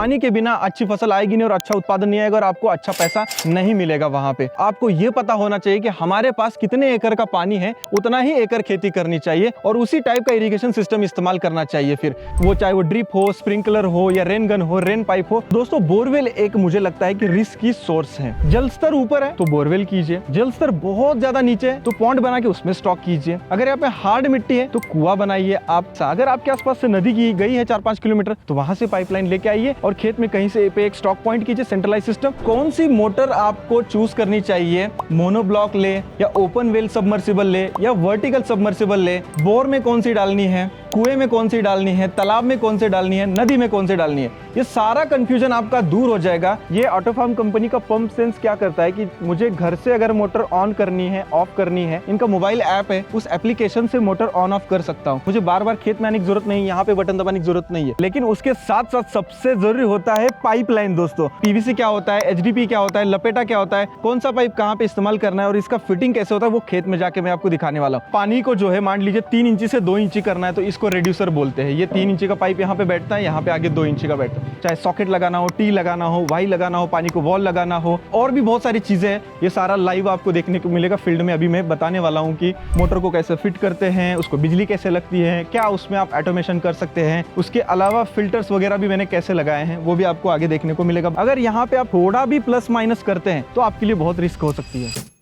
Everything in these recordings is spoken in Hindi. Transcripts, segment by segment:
पानी के बिना अच्छी फसल आएगी नहीं और अच्छा उत्पादन नहीं आएगा और आपको अच्छा पैसा नहीं मिलेगा। वहां पे आपको ये पता होना चाहिए कि हमारे पास कितने एकड़ का पानी है, उतना ही एकड़ खेती करनी चाहिए और उसी टाइप का इरिगेशन सिस्टम इस्तेमाल करना चाहिए। फिर वो चाहे वो ड्रिप हो, स्प्रिंकलर हो या रेन गन हो, रेन पाइप हो। दोस्तों बोरवेल एक मुझे लगता है कि रिस्क की सोर्स है। जल स्तर ऊपर है तो बोरवेल कीजिए, जल स्तर बहुत ज्यादा नीचे है तो पॉन्ड बना के उसमें स्टॉक कीजिए। अगर यहाँ पे हार्ड मिट्टी है तो कुआं बनाइए। आप अगर आपके आसपास से नदी की गई है 4-5 किलोमीटर तो वहां से पाइपलाइन लेके आइए और खेत में कहीं से पे एक स्टॉक पॉइंट कीजिए, सेंट्रलाइज सिस्टम। कौन सी मोटर आपको चूज करनी चाहिए, मोनोब्लॉक ले या ओपन वेल सबमर्सिबल ले या वर्टिकल सबमर्सिबल ले, बोर में कौन सी डालनी है, कुएं में कौन सी डालनी है, तालाब में कौन सी डालनी है, नदी में कौन सी डालनी है, ये सारा कंफ्यूजन आपका दूर हो जाएगा। ये ऑटोफार्म कंपनी का पंप सेंस क्या करता है कि मुझे घर से अगर मोटर ऑन करनी है, ऑफ करनी है, इनका मोबाइल ऐप है, उस एप्लीकेशन से मोटर ऑन ऑफ कर सकता हूँ। मुझे बार बार खेत में आने की जरूरत नहीं, यहाँ पे बटन दबाने की जरूरत नहीं है। लेकिन उसके साथ साथ सबसे जरूरी होता है पाइपलाइन। दोस्तों पीवीसी क्या होता है, एचडीपी क्या होता है, लपेटा क्या होता है, कौन सा पाइप कहाँ पे इस्तेमाल करना है और इसका फिटिंग कैसे होता है, वो खेत में जाके मैं आपको दिखाने वाला हूँ। पानी को जो है मान लीजिए 3 इंची से 2 इंची करना है तो इसको रेड्यूसर बोलते हैं। ये 3 इंची का पाइप यहाँ पे बैठता है, यहाँ पे आगे 2 इंची का बैठता है। चाहे सॉकेट लगाना हो, टी लगाना हो, वाई लगाना हो, पानी को वॉल लगाना हो और भी बहुत सारी चीजें हैं। ये सारा लाइव आपको देखने को मिलेगा फील्ड में। अभी मैं बताने वाला हूँ कि मोटर को कैसे फिट करते हैं, उसको बिजली कैसे लगती है, क्या उसमें आप ऑटोमेशन कर सकते हैं। उसके अलावा फिल्टर्स वगैरह भी मैंने कैसे लगाए हैं वो भी आपको आगे देखने को मिलेगा। अगर यहाँ पे आप थोड़ा भी प्लस माइनस करते हैं तो आपके लिए बहुत रिस्क हो सकती है।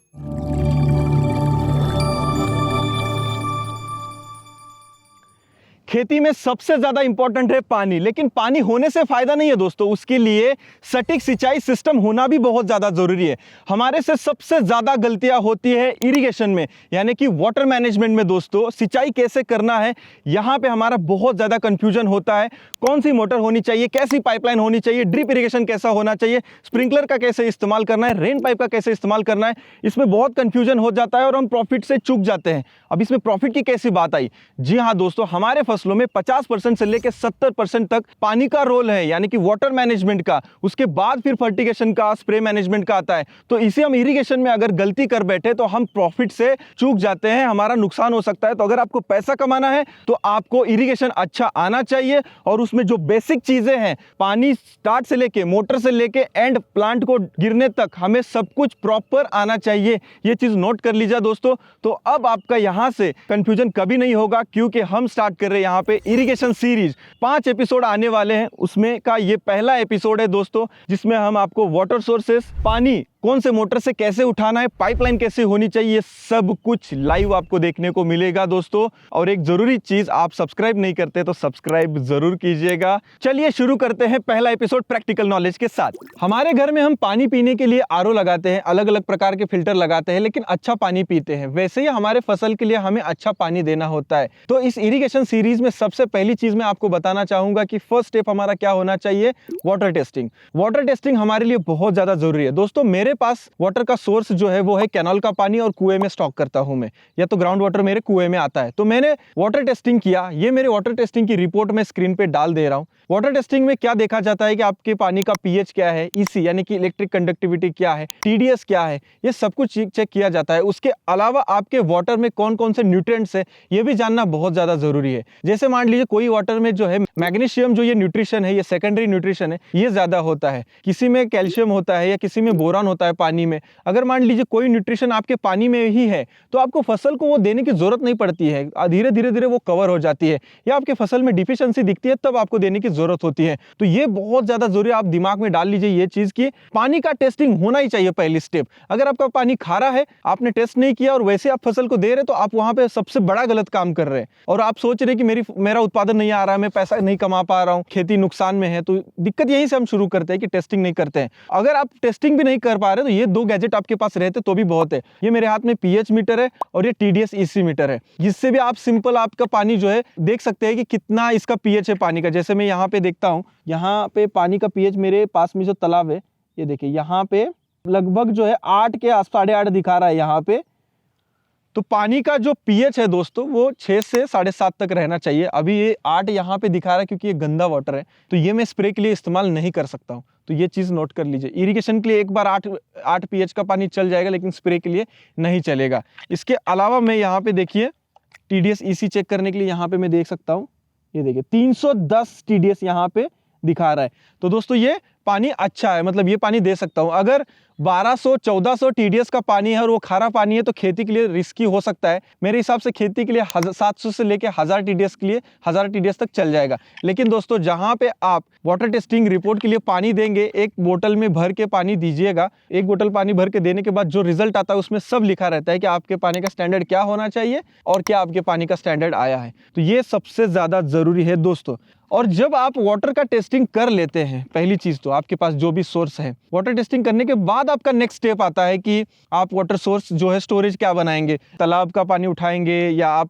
खेती में सबसे ज्यादा इंपॉर्टेंट है पानी, लेकिन पानी होने से फायदा नहीं है दोस्तों, उसके लिए सटीक सिंचाई सिस्टम होना भी बहुत ज्यादा जरूरी है। हमारे से सबसे ज्यादा गलतियां होती है इरिगेशन में, यानी कि वाटर मैनेजमेंट में। दोस्तों सिंचाई कैसे करना है, यहां पे हमारा बहुत ज्यादा कंफ्यूजन होता है। कौन सी मोटर होनी चाहिए, कैसी पाइपलाइन होनी चाहिए, ड्रिप इरिगेशन कैसा होना चाहिए, स्प्रिंकलर का कैसे इस्तेमाल करना है, रेन पाइप का कैसे इस्तेमाल करना है, इसमें बहुत कंफ्यूजन हो जाता है और हम प्रॉफिट से चूक जाते हैं। अब इसमें प्रॉफिट की कैसी बात आई? जी हाँ दोस्तों, हमारे फसलों में 50% से लेकर 70% तक पानी का रोल है, यानी कि वाटर मैनेजमेंट का। उसके बाद फिर फर्टिगेशन का, स्प्रे मैनेजमेंट का आता है। तो इसे हम इरिगेशन में अगर गलती कर बैठे तो हम प्रॉफिट से चूक जाते हैं, हमारा नुकसान हो सकता है। तो अगर आपको पैसा कमाना है तो आपको इरिगेशन अच्छा आना चाहिए और उसमें जो बेसिक चीजें हैं, पानी स्टार्ट से लेके, मोटर से लेके एंड प्लांट को गिरने तक, हमें सब कुछ प्रॉपर आना चाहिए। ये चीज नोट कर लीजिए दोस्तों। तो अब आपका यहां से कंफ्यूजन कभी नहीं होगा, क्योंकि हम स्टार्ट कर रहे हैं यहाँ पे इरिगेशन सीरीज। 5 एपिसोड आने वाले हैं, उसमें का ये पहला एपिसोड है दोस्तों, जिसमें हम आपको वाटर सोर्सेस, पानी कौन से मोटर से कैसे उठाना है, पाइपलाइन कैसे होनी चाहिए, सब कुछ लाइव आपको देखने को मिलेगा दोस्तों। और एक जरूरी चीज, आप सब्सक्राइब नहीं करते तो सब्सक्राइब जरूर कीजिएगा। चलिए शुरू करते हैं पहला एपिसोड प्रैक्टिकल नॉलेज के साथ। हमारे घर में हम पानी पीने के लिए आरओ लगाते हैं, अलग अलग प्रकार के फिल्टर लगाते हैं, लेकिन अच्छा पानी पीते हैं। वैसे ही हमारे फसल के लिए हमें अच्छा पानी देना होता है। तो इस इरिगेशन सीरीज में सबसे पहली चीज मैं आपको बताना चाहूंगा कि फर्स्ट स्टेप हमारा क्या होना चाहिए, वाटर टेस्टिंग। वाटर टेस्टिंग हमारे लिए बहुत ज्यादा जरूरी है दोस्तों। मेरे पास वाटर का सोर्स जो है वो है कैनाल का पानी और कुएं में स्टॉक करता हूं मैं, या तो ग्राउंड वाटर मेरे कुएं में आता है। तो मैंने वाटर टेस्टिंग किया, ये मेरे वाटर टेस्टिंग की रिपोर्ट में स्क्रीन पे डाल दे रहा हूं। वाटर टेस्टिंग में क्या देखा जाता है कि आपके पानी का पीएच क्या है, ईसी यानी कि इलेक्ट्रिक कंडक्टिविटी क्या है, टीडीएस क्या है, ये सब कुछ चेक किया जाता है। उसके अलावा आपके वाटर में कौन कौन से न्यूट्रिएंट्स है ये भी जानना बहुत ज्यादा जरूरी है। जैसे मान लीजिए कोई वाटर में जो है मैग्नीशियम, जो ये न्यूट्रिशन है, ये सेकेंडरी न्यूट्रिशन है, ये ज्यादा होता है। किसी में कैल्शियम होता है या किसी में बोरान होता है पानी में। अगर मान लीजिए कोई न्यूट्रिशन आपके पानी में ही है तो आपको फसल को वो देने की जरूरत नहीं पड़ती है, धीरे धीरे वो कवर हो जाती है। या आपके फसल में डिफिशियंसी दिखती है तब आपको देने की जरूरत होती है। तो ये बहुत ज्यादा जरूरी है, आप दिमाग में डाल लीजिए ये चीज की पानी का टेस्टिंग होना ही चाहिए पहली स्टेप। अगर आपका पानी खारा है, आपने टेस्ट नहीं किया और वैसे आप फसल को दे रहे, तो आप वहां पे सबसे बड़ा गलत काम कर रहे हैं। और आप सोच रहे कि मेरा उत्पादन नहीं आ रहा है, मैं पैसा नहीं कमा पा रहा हूँ, खेती नुकसान में है। तो दिक्कत यहीं से हम शुरू करते हैं कि टेस्टिंग नहीं करते हैं। अगर आप टेस्टिंग भी नहीं कर पा रहे तो ये 2 गैजेट आपके पास रहते तो भी बहुत है। ये मेरे हाथ में पीएच मीटर है और ये टीडीएस ईसी मीटर है, जिससे भी आप सिंपल आपका पानी जो है देख सकते हैं कि कितना इसका पीएच है पानी का। जैसे मैं यहाँ पे देखता हूँ, यहाँ पे पानी का पीएच मेरे पास में जो तालाब है, ये देखिए यहाँ पे लगभग जो है 8 के 8.5 दिखा रहा है यहाँ पे। तो पानी का जो पीएच है दोस्तों वो 6 से 7.5 तक रहना चाहिए। अभी ये 8 यहाँ पे दिखा रहा है क्योंकि ये गंदा वाटर है, तो ये मैं स्प्रे के लिए इस्तेमाल नहीं कर सकता हूँ। तो ये चीज़ नोट कर लीजिए। इरिगेशन के लिए एक बार 8 पीएच का पानी चल जाएगा, लेकिन स्प्रे के लिए नहीं चलेगा। इसके अलावा मैं यहाँ पे देखिए टीडीएस ईसी चेक करने के लिए यहाँ पे मैं देख सकता हूँ, ये देखिए 310 टीडीएस यहाँ पे दिखा रहा है। तो दोस्तों ये पानी अच्छा है, मतलब ये पानी दे सकता हूँ। अगर 1200-1400 TDS का पानी है और वो खारा पानी है तो खेती के लिए रिस्की हो सकता है। मेरे हिसाब से खेती के लिए 700 से लेके 1000 TDS के लिए 1000 TDS तक चल जाएगा। लेकिन दोस्तों जहाँ पे आप वाटर टेस्टिंग रिपोर्ट के लिए पानी देंगे, एक बोतल में भर के पानी दीजिएगा। एक बोतल पानी भर के देने के बाद जो रिजल्ट आता है उसमें सब लिखा रहता है कि आपके पानी का स्टैंडर्ड क्या होना चाहिए और क्या आपके पानी का स्टैंडर्ड आया है। तो ये सबसे ज़्यादा ज़रूरी है दोस्तों। और जब आप वाटर का टेस्टिंग कर लेते हैं, पहली चीज़ तो आपके पास जो भी सोर्स है, वाटर टेस्टिंग करने के बाद आपका नेक्स्ट स्टेप आता है कि आप वाटर सोर्स जो है स्टोरेज क्या बनाएंगे। तालाब का पानी उठाएंगे या आप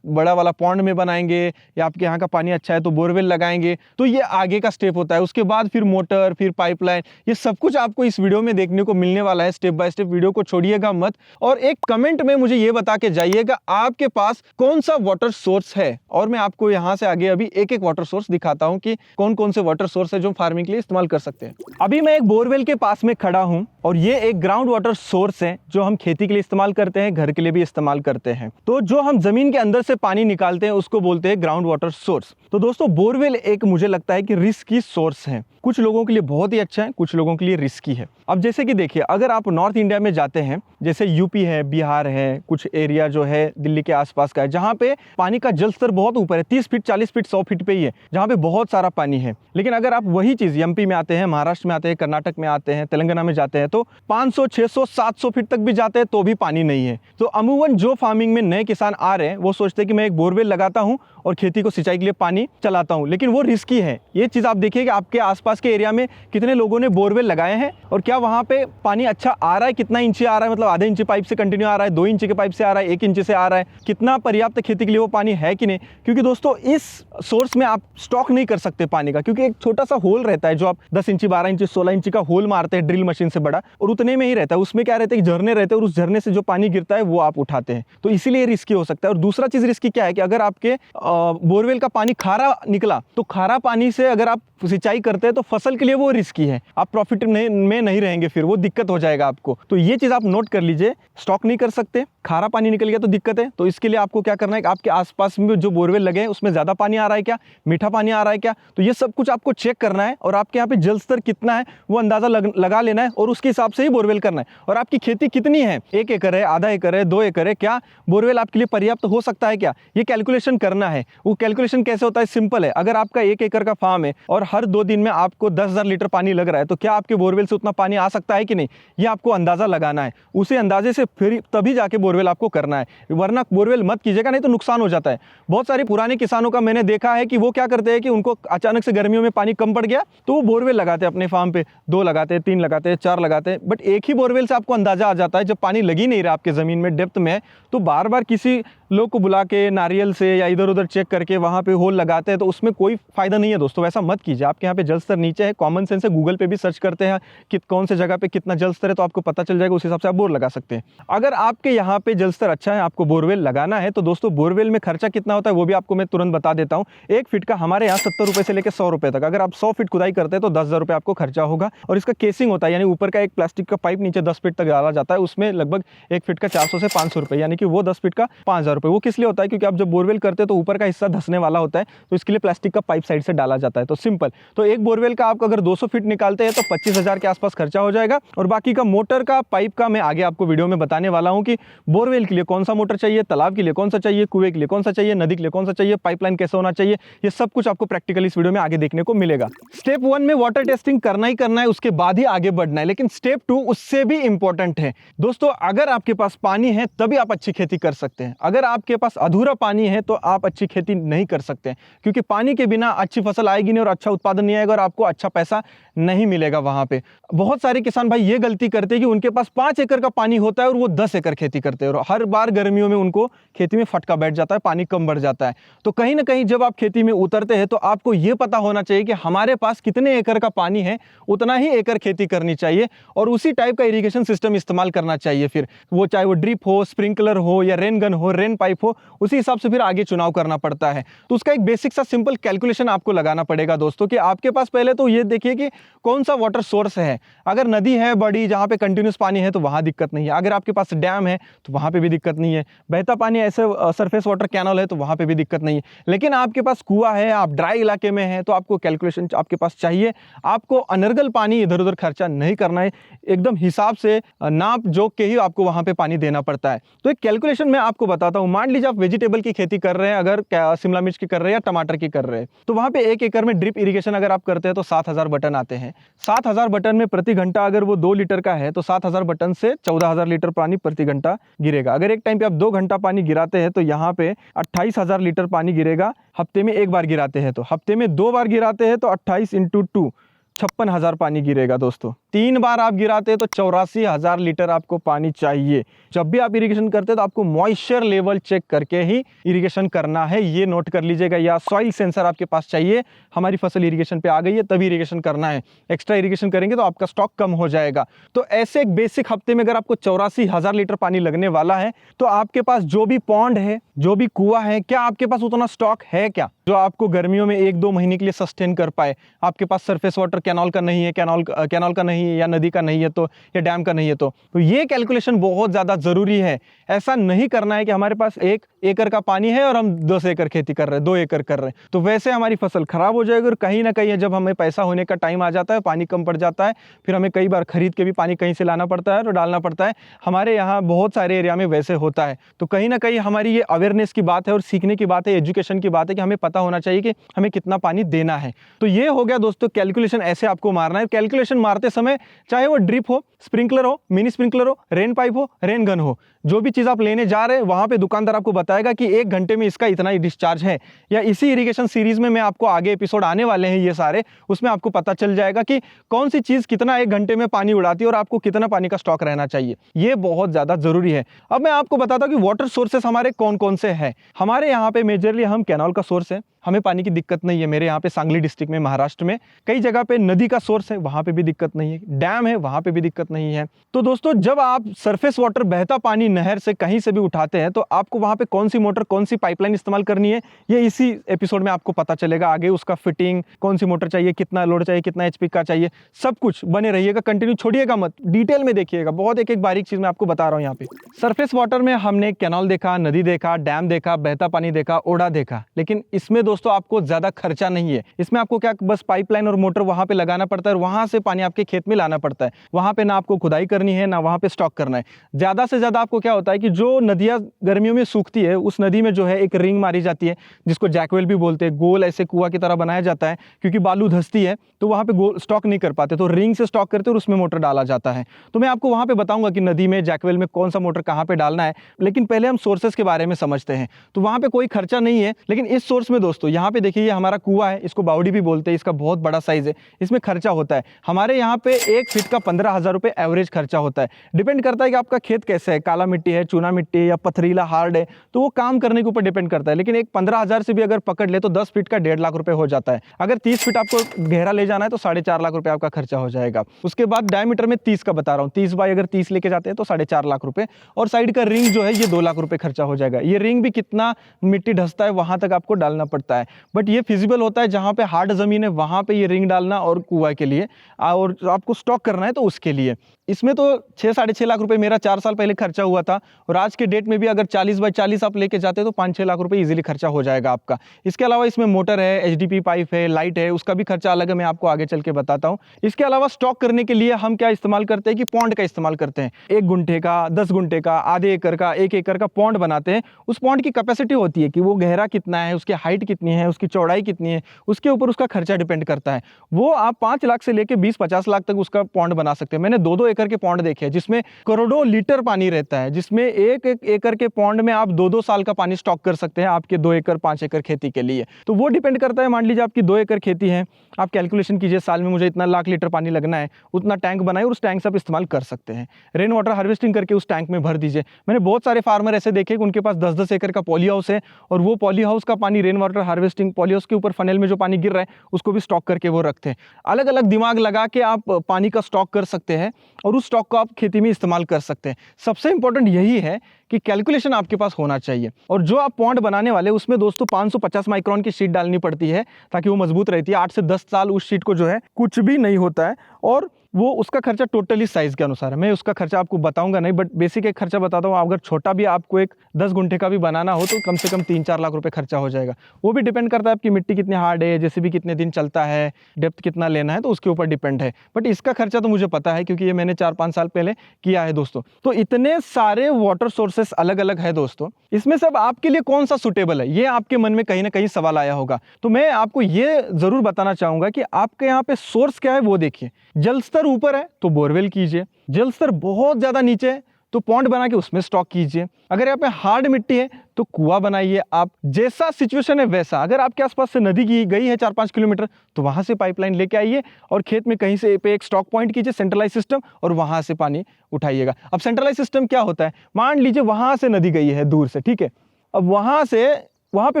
बड़ा वाला पॉन्ड में बनाएंगे या आपके यहाँ का पानी अच्छा है तो बोरवेल लगाएंगे। तो ये आगे का स्टेप होता है। उसके बाद फिर मोटर, फिर पाइपलाइन, ये सब कुछ आपको इस वीडियो में देखने को मिलने वाला है। स्टेप बाय स्टेप वीडियो को छोड़िएगा मत और एक कमेंट में मुझे ये बता के जाइएगा आपके पास कौन सा वाटर सोर्स है। और मैं आपको यहाँ से आगे अभी एक एक वाटर सोर्स दिखाता हूं कि कौन कौन से वाटर सोर्स है जो फार्मिंग के लिए इस्तेमाल कर सकते हैं। अभी मैं एक बोरवेल के पास में खड़ा हूं और ये एक ग्राउंड वाटर सोर्स है जो हम खेती के लिए इस्तेमाल करते हैं, घर के लिए भी इस्तेमाल करते हैं। तो जो हम जमीन के अंदर से पानी निकालते हैं उसको बोलते हैं ग्राउंड वाटर सोर्स। तो दोस्तों बोरवेल एक मुझे लगता है कि रिस्की सोर्स है। कुछ लोगों के लिए बहुत ही अच्छा है, कुछ लोगों के लिए रिस्की है। अब जैसे कि देखिए, अगर आप नॉर्थ इंडिया में जाते हैं, जैसे यूपी है, बिहार है, कुछ एरिया जो है दिल्ली के आसपास का है, जहाँ पे पानी का जल स्तर बहुत ऊपर है, 30 फीट, 40 फीट, 100 फीट पे ही है, जहाँ पे बहुत सारा पानी है। लेकिन अगर आप वही चीज़ एमपी में आते हैं, महाराष्ट्र में आते हैं, कर्नाटक में आते हैं, तेलंगाना में जाते हैं, तो 500, 600, 700 फीट तक भी जाते हैं तो भी पानी नहीं है। तो अमूमन जो फार्मिंग में नए किसान आ रहे हैं वो सोचते हैं कि मैं एक बोरवेल लगाता हूँ और खेती को सिंचाई के लिए पानी चलाता हूँ, लेकिन वो रिस्की है। ये चीज़ आप देखिए कि आपके आसपास के एरिया में कितने लोगों ने बोरवेल लगाए हैं और क्या वहाँ पे पानी अच्छा आ रहा है, कितना इंची आ रहा है, मतलब आधे इंची पाइप से कंटिन्यू आ रहा है, 2 इंची के पाइप से आ रहा है, 1 इंची से आ रहा है, कितना पर्याप्त खेती के लिए वो पानी है कि नहीं। क्योंकि दोस्तों इस सोर्स में आप स्टॉक नहीं कर सकते पानी का, क्योंकि एक छोटा सा होल रहता है जो आप 10 इंची, 12 इंची, 16 इंची का होल मारते हैं ड्रिल मशीन से बड़ा, और उतने में ही रहता है। उसमें क्या रहता है कि झरने रहते हैं और उस झरने से जो पानी गिरता है वो आप उठाते हैं, तो इसीलिए रिस्की हो सकता है। और दूसरा चीज़ रिस्की क्या है कि अगर आपके बोरवेल का पानी खारा निकला तो खारा पानी से अगर आप सिंचाई करते हैं तो फसल के लिए वो रिस्की है, आप प्रॉफिट में नहीं रहेंगे, फिर वो दिक्कत हो जाएगा आपको। तो ये चीज़ आप नोट कर लीजिए, स्टॉक नहीं कर सकते, खारा पानी निकल गया तो दिक्कत है। तो इसके लिए आपको क्या करना है कि आपके आसपास में जो बोरवेल लगे हैं उसमें ज़्यादा पानी आ रहा है क्या, मीठा पानी आ रहा है क्या, तो ये सब कुछ आपको चेक करना है और आपके यहाँ पे जल स्तर कितना है वो अंदाज़ा लगा लेना है और उसके हिसाब से ही बोरवेल करना है। और आपकी खेती कितनी है, 1 एकड़ है, आधा एकड़ है, 2 एकड़ है, क्या बोरवेल आपके लिए पर्याप्त हो सकता है क्या, ये कैलकुलेशन करना है। वो कैलकुलेशन कैसे होता है, सिंपल है। अगर आपका 1 एकड़ का फार्म है और हर 2 दिन में आपको 10,000 लीटर पानी लग रहा है तो क्या आपके बोरवेल से उतना पानी आ सकता है कि नहीं, ये आपको अंदाज़ा लगाना है। उसी अंदाजे से फिर तभी जाके बोरवेल आपको करना है, वरना बोरवेल मत कीजिएगा, नहीं तो नुकसान हो जाता है। बहुत सारे पुराने किसानों का मैंने देखा है कि वो क्या करते हैं कि उनको अचानक से गर्मियों में पानी कम पड़ गया तो वो बोरवेल लगाते हैं अपने फार्म पे, 2 लगाते हैं, 3 लगाते हैं, 4 लगाते हैं, बट एक ही बोरवेल से आपको अंदाजा आ जाता है जब पानी लग ही नहीं रहा आपके ज़मीन में, डेप्थ में है, तो बार बार किसी लोग को बुला के नारियल से या इधर उधर चेक करके वहाँ पे होल लगाते हैं तो उसमें कोई फायदा नहीं है दोस्तों। वैसा मत कीजिए। आपके यहाँ पे जल स्तर नीचे है, कॉमन सेंस है, गूगल पे भी सर्च करते हैं कि कौन से जगह पे कितना जल स्तर है तो आपको पता चल जाएगा, उस हिसाब से आप बोर लगा सकते हैं। अगर आपके यहाँ पे जल स्तर अच्छा है, आपको बोरवेल लगाना है, तो दोस्तों बोरवेल में खर्चा कितना होता है वो भी आपको मैं तुरंत बता देता हूँ। 1 फीट का हमारे यहाँ 70 रुपये से लेकर 100 रुपये तक। अगर आप 100 फीट खुदाई करते हैं तो 10,000 रुपये आपको खर्चा होगा। और इसका केसिंग होता है, यानी ऊपर का एक प्लास्टिक का पाइप नीचे 10 फीट तक डाला जाता है, उसमें लगभग 1 फीट का 400 से 500 रुपये, यानी कि वो 10 फीट का 5,000 रुपये। वो किस लिए होता है, क्योंकि आप जब बोरवेल करते हैं तो ऊपर का हिस्सा धंसने वाला होता है, तो इसके लिए प्लास्टिक का पाइप साइड से डाला जाता है। तो सिंपल, तो एक बोरवेल का आप अगर 200 फीट निकालते हैं तो 25,000 के आसपास खर्चा हो जाएगा। और बाकी का मोटर का, पाइप का मैं आगे आपको वीडियो में बताने वाला हूं कि बोरवेल के लिए कौन सा मोटर चाहिए, तालाब के लिए कौन सा चाहिए, कुएं के लिए कौन सा चाहिए, नदी के लिए कौन सा चाहिए, पाइपलाइन कैसे होना चाहिए, ये सब कुछ आपको प्रैक्टिकली इस वीडियो में आगे देखने को मिलेगा। स्टेप 1 में वाटर टेस्टिंग करना ही करना है, उसके बाद ही आगे बढ़ना है। लेकिन स्टेप 2 उससे भी इंपॉर्टेंट है दोस्तों। अगर आपके पास पानी है तभी आप अच्छी खेती कर सकते हैं। अगर आपके पास अधूरा पानी है तो आप अच्छी खेती नहीं कर सकते हैं, क्योंकि पानी के बिना अच्छी फसल आएगी नहीं और अच्छा उत्पादन नहीं आएगा और आपको अच्छा पैसा नहीं मिलेगा वहां पे। बहुत सारे किसान भाई ये गलती करते हैं कि उनके पास 5 एकड़ का पानी होता है और वो 10 एकड़ खेती करते हैं और हर बार गर्मियों में उनको खेती में फटका बैठ जाता है, पानी कम बढ़ जाता है। तो कहीं ना कहीं जब आप खेती में उतरते हैं तो आपको ये पता होना चाहिए कि हमारे पास कितने एकड़ का पानी है उतना ही एकड़ खेती करनी चाहिए और उसी टाइप का इरिगेशन सिस्टम इस्तेमाल करना चाहिए। फिर वो चाहे वो ड्रिप हो, स्प्रिंकलर हो या रेन गन हो, रेन पाइप हो, उसी हिसाब से फिर आगे चुनाव करना पड़ता है। तो उसका एक बेसिक सा सिंपल कैलकुलेशन आपको लगाना पड़ेगा दोस्तों कि आपके पास पहले तो ये देखिए कि कौन सा वाटर सोर्स है। अगर नदी है बड़ी जहाँ पे कंटिन्यूस पानी है तो वहाँ दिक्कत नहीं है, अगर आपके पास डैम है तो वहाँ पे भी दिक्कत नहीं है, बहता पानी ऐसे सरफेस वाटर कैनल है तो वहाँ पे भी दिक्कत नहीं है। लेकिन आपके पास कुआं है, आप ड्राई इलाके में हैं, तो आपको कैलकुलेशन आपके पास चाहिए। आपको अनर्गल पानी इधर उधर खर्चा नहीं करना है, एकदम हिसाब से नाप जोक के ही आपको वहाँ पे पानी देना पड़ता है। तो एक कैलकुलेशन मैं आपको बताता हूँ। मान लीजिए आप वेजिटेबल की खेती कर रहे हैं, अगर शिमला मिर्च की कर रहे हैं या टमाटर की कर रहे हैं, तो वहाँ पे 1 एकड़ में ड्रिप इरिगेशन अगर आप करते हैं तो 7000 बटन आते हैं। 7000 बटन में प्रति घंटा अगर वो 2 लीटर का है तो 7000 बटन से 14000 लीटर पानी प्रति घंटा गिरेगा। अगर एक टाइम पे आप 2 घंटा पानी गिराते हैं तो यहाँ पे 28000 लीटर पानी गिरेगा। हफ्ते में 1 बार गिराते हैं, तो हफ्ते में 2 बार गिराते हैं तो 28 × 2 56,000 पानी गिरेगा दोस्तों। 3 बार आप गिराते हैं तो 84,000 लीटर आपको पानी चाहिए। जब भी आप इरिगेशन करते हैं तो आपको मॉइस्चर लेवल चेक करके ही इरिगेशन करना है, ये नोट कर लीजिएगा। या सॉइल सेंसर आपके पास चाहिए, हमारी फसल इरिगेशन पे आ गई है तभी इरिगेशन करना है, एक्स्ट्रा इरिगेशन करेंगे तो आपका स्टॉक कम हो जाएगा। तो ऐसे एक बेसिक हफ्ते में अगर आपको 84,000 लीटर पानी लगने वाला है तो आपके पास जो भी पॉन्ड है, जो भी कुआं है, क्या आपके पास उतना स्टॉक है क्या जो आपको गर्मियों में 1-2 महीने के लिए सस्टेन कर पाए? आपके पास सरफेस वाटर कैनाल का नहीं है, कैनाल का नहीं है, या नदी का नहीं है तो, या डैम का नहीं है तो ये कैलकुलेशन बहुत ज़्यादा ज़रूरी है। ऐसा नहीं करना है कि हमारे पास 1 एकड़ का पानी है और हम 10 एकड़ खेती कर रहे हैं, 2 एकड़ कर रहे हैं, तो वैसे हमारी फसल खराब हो जाएगी। और कहीं ना कहीं जब हमें पैसा होने का टाइम आ जाता है, पानी कम पड़ जाता है, फिर हमें कई बार खरीद के भी पानी कहीं से लाना पड़ता है तो डालना पड़ता है। हमारे यहाँ बहुत सारे एरिया में वैसे होता है। तो कहीं ना कहीं हमारी ये अवेयरनेस की बात है और सीखने की बात है, एजुकेशन की बात है कि हमें पता होना चाहिए कि हमें कितना पानी देना है। तो ये हो गया दोस्तों कैलकुलेशन, ऐसे आपको मारना है। कैलकुलेशन मारते समय चाहे वो ड्रिप हो, स्प्रिंकलर हो, मिनी स्प्रिंकलर हो, रेन पाइप हो, रेन गन हो, जो भी चीज़ आप लेने जा रहे हैं वहाँ पे दुकानदार आपको बताएगा कि 1 घंटे में इसका इतना ही डिस्चार्ज है। या इसी इरिगेशन सीरीज में मैं आपको आगे एपिसोड आने वाले हैं ये सारे, उसमें आपको पता चल जाएगा कि कौन सी चीज़ कितना 1 घंटे में पानी उड़ाती है और आपको कितना पानी का स्टॉक रहना चाहिए। ये बहुत ज़्यादा ज़रूरी है। अब मैं आपको बताता हूँ कि वाटर सोर्सेस हमारे कौन कौन से हैं। हमारे यहाँ पे मेजरली हम कैनाल का सोर्स है, हमें पानी की दिक्कत नहीं है। मेरे यहाँ पे सांगली डिस्ट्रिक्ट में, महाराष्ट्र में कई जगह पे नदी का सोर्स है, वहाँ पे भी दिक्कत नहीं है। डैम है, वहाँ पे भी दिक्कत नहीं है। तो दोस्तों जब आप सरफेस वाटर, बहता पानी नहर से कहीं से भी उठाते हैं तो आपको वहाँ पे कौन सी मोटर, कौन सी पाइपलाइन इस्तेमाल करनी है, ये इसी एपिसोड में आपको पता चलेगा। आगे उसका फिटिंग, कौन सी मोटर चाहिए, कितना लोड चाहिए, कितना HP का चाहिए, सब कुछ बने रहिएगा, कंटिन्यू छोड़िएगा मत, डिटेल में देखिएगा। बहुत एक एक बारीक चीज़ मैं आपको बता रहा हूँ यहाँ पे। सरफेस वाटर में हमने कैनाल देखा, नदी देखा, डैम देखा, बहता पानी देखा, ओढ़ा देखा, लेकिन इसमें दोस्तों आपको ज़्यादा खर्चा नहीं है। इसमें आपको क्या बस पाइपलाइन और मोटर वहाँ पे लगाना पड़ता है और वहाँ से पानी आपके खेत में लाना पड़ता है। वहाँ पे ना आपको खुदाई करनी है, ना वहाँ पे स्टॉक करना है। ज़्यादा से ज़्यादा आपको क्या होता है कि जो नदियाँ गर्मियों में सूखती है, उस नदी में जो है एक रिंग मारी जाती है, जिसको जैकवेल भी बोलते हैं। गोल ऐसे कुआं की तरह बनाया जाता है, क्योंकि बालू धंसती है तो वहाँ पे गोल स्टॉक नहीं कर पाते, तो रिंग से स्टॉक करते और उसमें मोटर डाला जाता है। तो मैं आपको वहाँ पे बताऊंगा कि नदी में, जैकवेल में कौन सा मोटर कहाँ पे डालना है। लेकिन पहले हम सोर्सेस के बारे में समझते हैं। तो वहाँ पे कोई खर्चा नहीं है, लेकिन इस सोर्स में दोस्तों यहाँ पे देखिए, हमारा कुआं है, इसको बावड़ी भी बोलते हैं, इसका बहुत बड़ा साइज है, इसमें खर्चा होता है। हमारे यहाँ पे 1 फीट का 15,000 रुपये एवरेज खर्चा होता है। डिपेंड करता है कि आपका खेत कैसे है, काला मिट्टी है, चूना मिट्टी है, या पथरीला हार्ड है, तो वो काम करने के ऊपर डिपेंड करता है। लेकिन एक 15,000 से भी अगर पकड़ ले तो 10 फीट का 1.5 लाख रुपए हो जाता है। अगर 30 फीट आपको गहरा ले जाना है तो 4.5 लाख रुपए आपका खर्चा हो जाएगा। उसके बाद डायमीटर में 30 का बता रहा हूँ, 30 बाई अगर 30 लेके जाते हैं तो 4.5 लाख रुपए। और साइड का रिंग जो है ये 2 लाख रुपए खर्चा हो जाएगा। ये रिंग भी कितना मिट्टी ढसता है वहां तक आपको डालना पड़ता है, बट ये फिजिबल होता है जहाँ पे हार्ड जमीन है वहां पे ये रिंग डालना, और कुआं के लिए और आपको स्टॉक करना है तो उसके लिए। इसमें तो 6-6.5 लाख रुपए मेरा 4 साल पहले खर्चा हुआ था, और आज के डेट में भी अगर 40 बाई 40 आप लेके जाते तो 5-6 लाख रुपए इजीली खर्चा हो जाएगा आपका। इसके अलावा इसमें मोटर है, HDP पाइप है, लाइट है, उसका भी खर्चा अलग है, मैं आपको आगे चल के बताता हूँ। इसके अलावा स्टॉक करने के लिए हम क्या इस्तेमाल करते हैं कि पॉन्ड का इस्तेमाल करते हैं। 1 गुंठे का, 10 गुंठे का, आधे एकड़ का, 1 एकड़ का पॉन्ड बनाते हैं। उस पॉन्ड की कैपेसिटी होती है कि वो गहरा कितना है, उसकी हाइट कितनी है, उसकी चौड़ाई कितनी है, उसके ऊपर उसका खर्चा डिपेंड करता है। वो आप 5 लाख से लेकर 20-50 लाख तक उसका पॉन्ड बना सकते हैं। मैंने 2-2 एकड़ के पॉन्ड देखे हैं जिसमें करोड़ों लीटर पानी रहता है, जिसमें एक एकड़ के पॉन्ड में आप 2-2 साल का पानी स्टॉक कर सकते हैं आपके 2 एकड़ 5 एकड़ खेती के लिए। तो वो डिपेंड करता है, मान लीजिए आपकी 2 एकड़ खेती है, आप कैलकुलेशन कीजिए साल में मुझे इतना लाख लीटर पानी लगना है, उतना टैंक बनाए और उस टैंक से आप इस्तेमाल कर सकते हैं। रेन वाटर हार्वेस्टिंग करके उस टैंक में भर दीजिए। मैंने बहुत सारे फार्मर ऐसे देखे कि उनके पास 10-10 एकड़ का पॉली हाउस है और वो पॉली हाउस का पानी rain water harvesting, poly house के ऊपर फनल में जो पानी गिर रहा है उसको भी स्टॉक करके वो रखते हैं। अलग अलग दिमाग लगा के आप पानी का स्टॉक कर सकते हैं और उस स्टॉक को आप खेती में इस्तेमाल कर सकते हैं। सबसे इंपॉर्टेंट यही है कि कैलकुलेशन आपके पास होना चाहिए। और जो आप पॉन्ड बनाने वाले उसमें दोस्तों 550 माइक्रोन की शीट डालनी पड़ती है ताकि वो मजबूत रहती है। 8 से 10 साल उस शीट को जो है कुछ भी नहीं होता है और वो उसका खर्चा टोटली साइज़ के अनुसार है। मैं उसका खर्चा आपको बताऊंगा नहीं, बट बेसिक एक खर्चा बताता हूँ। अगर छोटा भी आपको एक 10 गुंठे का भी बनाना हो तो कम से कम 3-4 लाख रुपए खर्चा हो जाएगा। वो भी डिपेंड करता है आपकी मिट्टी कितनी हार्ड है, जैसे भी कितने दिन चलता है, डेप्थ कितना लेना है, तो उसके ऊपर डिपेंड है। बट इसका खर्चा तो मुझे पता है क्योंकि ये मैंने 4-5 साल पहले किया है दोस्तों। तो इतने सारे वाटर सोर्सेस अलग अलग है दोस्तों, इसमें सब आपके लिए कौन सा सुटेबल है, ये आपके मन में कहीं ना कहीं सवाल आया होगा। तो मैं आपको ये जरूर बताना चाहूंगा कि आपके यहाँ पे सोर्स क्या है वो देखिए। जल स्तर ऊपर है तो बोरवेल कीजिए, जल स्तर बहुत ज्यादा नीचे है तो पॉन्ड बना के उसमें स्टॉक कीजिए। अगर यहाँ पे हार्ड मिट्टी है तो कुआं बनाइए। आप जैसा सिचुएशन है वैसा, अगर आपके आसपास से नदी की गई है 4-5 किलोमीटर तो वहां से पाइपलाइन लेके आइए और खेत में कहीं से पे एक स्टॉक पॉइंट कीजिए, सेंट्रलाइज सिस्टम, और वहां से पानी उठाइएगा। अब सेंट्रलाइज सिस्टम क्या होता है, मान लीजिए वहां से नदी गई है दूर से, ठीक है, अब वहां पे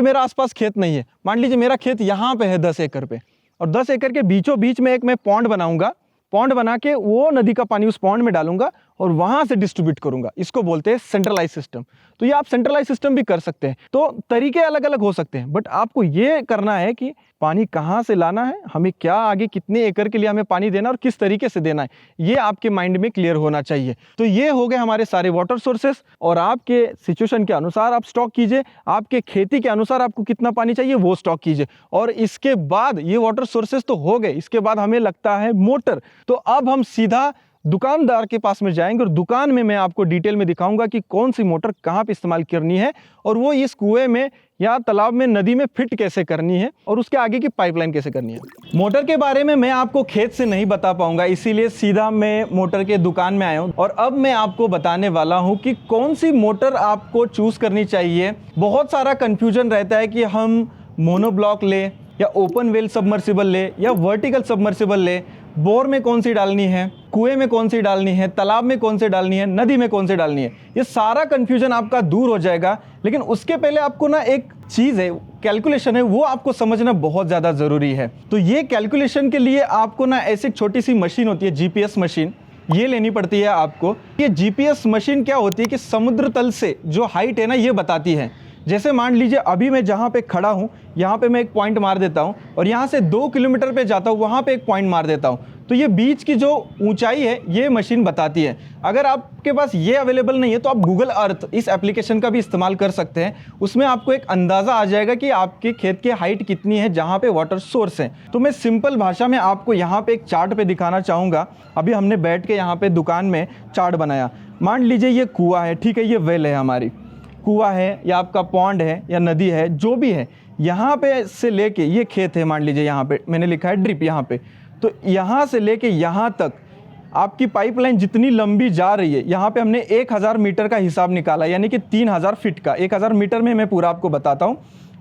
मेरा आसपास खेत नहीं है, मान लीजिए मेरा खेत यहाँ पे है 10 एकड़ पे, और 10 एकड़ के बीचों बीच में एक मैं पॉन्ड बनाऊंगा, पॉन्ड बना के वो नदी का पानी उस पॉन्ड में डालूंगा और वहां से डिस्ट्रीब्यूट करूंगा। इसको बोलते हैं सेंट्रलाइज सिस्टम। तो ये आप सेंट्रलाइज सिस्टम भी कर सकते हैं। तो तरीके अलग अलग हो सकते हैं, बट आपको ये करना है कि पानी कहाँ से लाना है, हमें क्या आगे कितने एकड़ के लिए हमें पानी देना और किस तरीके से देना है, ये आपके माइंड में क्लियर होना चाहिए। तो ये हो गए हमारे सारे वाटर सोर्सेस, और आपके सिचुएशन के अनुसार आप स्टॉक कीजिए, आपके खेती के अनुसार आपको कितना पानी चाहिए वो स्टॉक कीजिए। और इसके बाद ये वाटर सोर्सेस तो हो गए, इसके बाद हमें लगता है मोटर। तो अब हम सीधा दुकानदार के पास में जाएंगे और दुकान में मैं आपको डिटेल में दिखाऊंगा कि कौन सी मोटर कहाँ पे इस्तेमाल करनी है और वो इस कुएं में या तालाब में, नदी में फिट कैसे करनी है और उसके आगे की पाइपलाइन कैसे करनी है। मोटर के बारे में मैं आपको खेत से नहीं बता पाऊंगा, इसीलिए सीधा मैं मोटर के दुकान में आया हूं और अब मैं आपको बताने वाला हूं कि कौन सी मोटर आपको चूज करनी चाहिए। बहुत सारा कंफ्यूजन रहता है कि हम मोनोब्लॉक ले या ओपन वेल सबमर्सिबल ले या वर्टिकल सबमर्सिबल ले, बोर में कौन सी डालनी है, कुएं में कौन सी डालनी है, तालाब में कौन सी डालनी है, नदी में कौन सी डालनी है। ये सारा कंफ्यूजन आपका दूर हो जाएगा। लेकिन उसके पहले आपको ना एक चीज़ है, कैलकुलेशन है, वो आपको समझना बहुत ज़्यादा ज़रूरी है। तो ये कैलकुलेशन के लिए आपको ना ऐसी छोटी सी मशीन होती है, जीपीएस मशीन, ये लेनी पड़ती है आपको। ये जीपीएस मशीन क्या होती है कि समुद्र तल से जो हाइट है ना ये बताती है। जैसे मान लीजिए अभी मैं जहाँ पे खड़ा हूँ यहाँ पे मैं एक पॉइंट मार देता हूँ और यहाँ से 2 किलोमीटर पे जाता हूँ वहाँ पे एक पॉइंट मार देता हूँ, तो ये बीच की जो ऊंचाई है ये मशीन बताती है। अगर आपके पास ये अवेलेबल नहीं है तो आप गूगल अर्थ इस एप्लीकेशन का भी इस्तेमाल कर सकते हैं। उसमें आपको एक अंदाज़ा आ जाएगा कि आपके खेत की हाइट कितनी है जहाँ पे वाटर सोर्स है। तो मैं सिंपल भाषा में आपको यहाँ पे एक चार्ट पे दिखाना चाहूँगा। अभी हमने बैठ के यहाँ पे दुकान में चार्ट बनाया। मान लीजिए ये कुआं है, ठीक है, ये वेल है हमारी, कुआं है या आपका पॉन्ड है या नदी है, जो भी है, यहाँ पे से लेके ये खेत है, मान लीजिए यहाँ पे मैंने लिखा है ड्रिप यहाँ पे, तो यहाँ से लेके यहाँ तक आपकी पाइपलाइन जितनी लंबी जा रही है, यहाँ पे हमने 1000 मीटर का हिसाब निकाला, यानी कि 3000 फीट का। 1000 मीटर में मैं पूरा आपको बताता हूँ।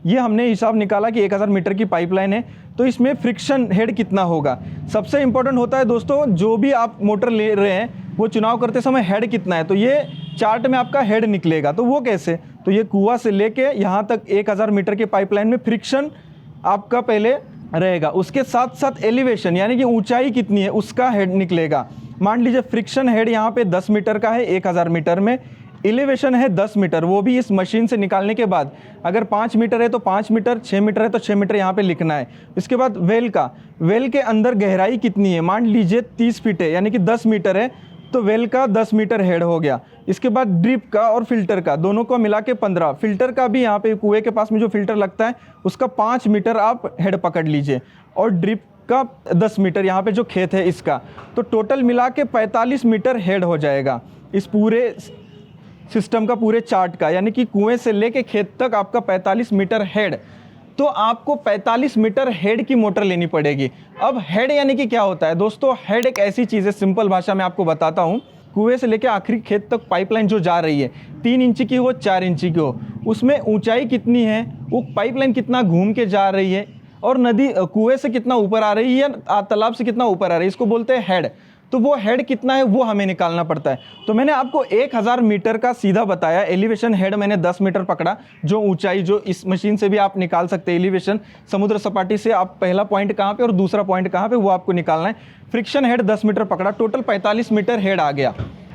ये हमने हिसाब निकाला कि 1000 मीटर की पाइपलाइन है, तो इसमें फ्रिक्शन हेड कितना होगा। सबसे इंपॉर्टेंट होता है दोस्तों, जो भी आप मोटर ले रहे हैं वो चुनाव करते समय हेड कितना है, तो ये चार्ट में आपका हेड निकलेगा। तो वो कैसे, तो ये कुआं से लेके यहाँ तक 1000 मीटर के पाइपलाइन में फ्रिक्शन आपका पहले रहेगा, उसके साथ साथ एलिवेशन यानी कि ऊंचाई कितनी है उसका हेड निकलेगा। मान लीजिए फ्रिक्शन हेड यहाँ पे 10 मीटर का है 1000 मीटर में, एलिवेशन है 10 मीटर, वो भी इस मशीन से निकालने के बाद, अगर 5 मीटर है तो 5 मीटर, 6 मीटर है तो 6 मीटर यहाँ पे लिखना है। इसके बाद वेल के अंदर गहराई कितनी है, मान लीजिए 30 फीट है यानी कि 10 मीटर है, तो वेल का 10 मीटर हेड हो गया। इसके बाद ड्रिप का और फिल्टर का दोनों को मिला के 15, फिल्टर का भी यहाँ पे कुएं के पास में जो फिल्टर लगता है उसका 5 मीटर आप हेड पकड़ लीजिए, और ड्रिप का 10 मीटर यहाँ पे जो खेत है इसका, तो टोटल मिला के 45 मीटर हेड हो जाएगा इस पूरे सिस्टम का, पूरे चार्ट का, यानी कि कुएं से लेके खेत तक आपका 45 मीटर हेड। तो आपको 45 मीटर हेड की मोटर लेनी पड़ेगी। अब हेड यानी कि क्या होता है दोस्तों? हेड एक ऐसी चीज़ है, सिंपल भाषा में आपको बताता हूँ, कुएं से लेकर आखिरी खेत तक पाइपलाइन जो जा रही है, 3 इंची की हो 4 इंची की हो, उसमें ऊंचाई कितनी है, वो पाइपलाइन कितना घूम के जा रही है, और नदी कुएं से कितना ऊपर आ रही है या तालाब से कितना ऊपर आ रही है, इसको बोलते हैं हेड। तो वो हेड कितना है वो हमें निकालना पड़ता है। तो मैंने आपको 1000 मीटर का सीधा बताया एलिवेशन, हेड मैंने 10 मीटर पकड़ा, जो ऊंचाई जो इस मशीन से भी आप निकाल सकते हैं एलिवेशन, समुद्र सपाटी से आप पहला पॉइंट कहाँ पे और दूसरा पॉइंट कहाँ पे वो आपको निकालना है। फ्रिक्शन हेड 10 मीटर पकड़ा, टोटल 45 मीटर हेड आ गया।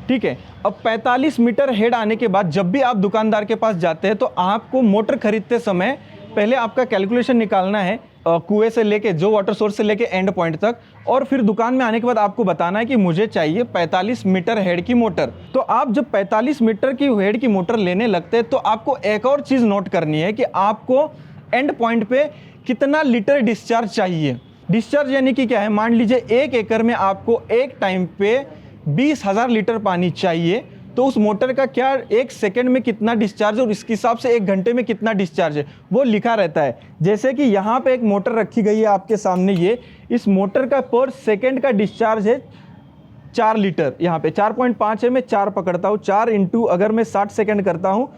ठीक है, अब 45 मीटर हेड आने के बाद जब भी आप दुकानदार के पास जाते हैं तो आपको मोटर खरीदते समय पहले आपका कैलकुलेशन निकालना है, कुएं से लेके जो वाटर सोर्स से लेके एंड पॉइंट तक, और फिर दुकान में आने के बाद आपको बताना है कि मुझे चाहिए 45 मीटर हेड की मोटर। तो आप जब 45 मीटर की हेड की मोटर लेने लगते हैं तो आपको एक और चीज़ नोट करनी है कि आपको एंड पॉइंट पे कितना लीटर डिस्चार्ज चाहिए। डिस्चार्ज यानी कि क्या है, मान लीजिए 1 एकड़ में आपको एक टाइम पे 20,000 लीटर पानी चाहिए, तो उस मोटर का क्या 1 सेकंड में कितना डिस्चार्ज है और इसके हिसाब से 1 घंटे में कितना डिस्चार्ज है वो लिखा रहता है। जैसे कि यहाँ पे एक मोटर रखी गई है आपके सामने, ये इस मोटर का पर सेकंड का डिस्चार्ज है 4 लीटर। यहाँ पे 4.5 है, मैं 4 पकड़ता हूँ, 4 इंटू अगर मैं 60 सेकंड करता हूँ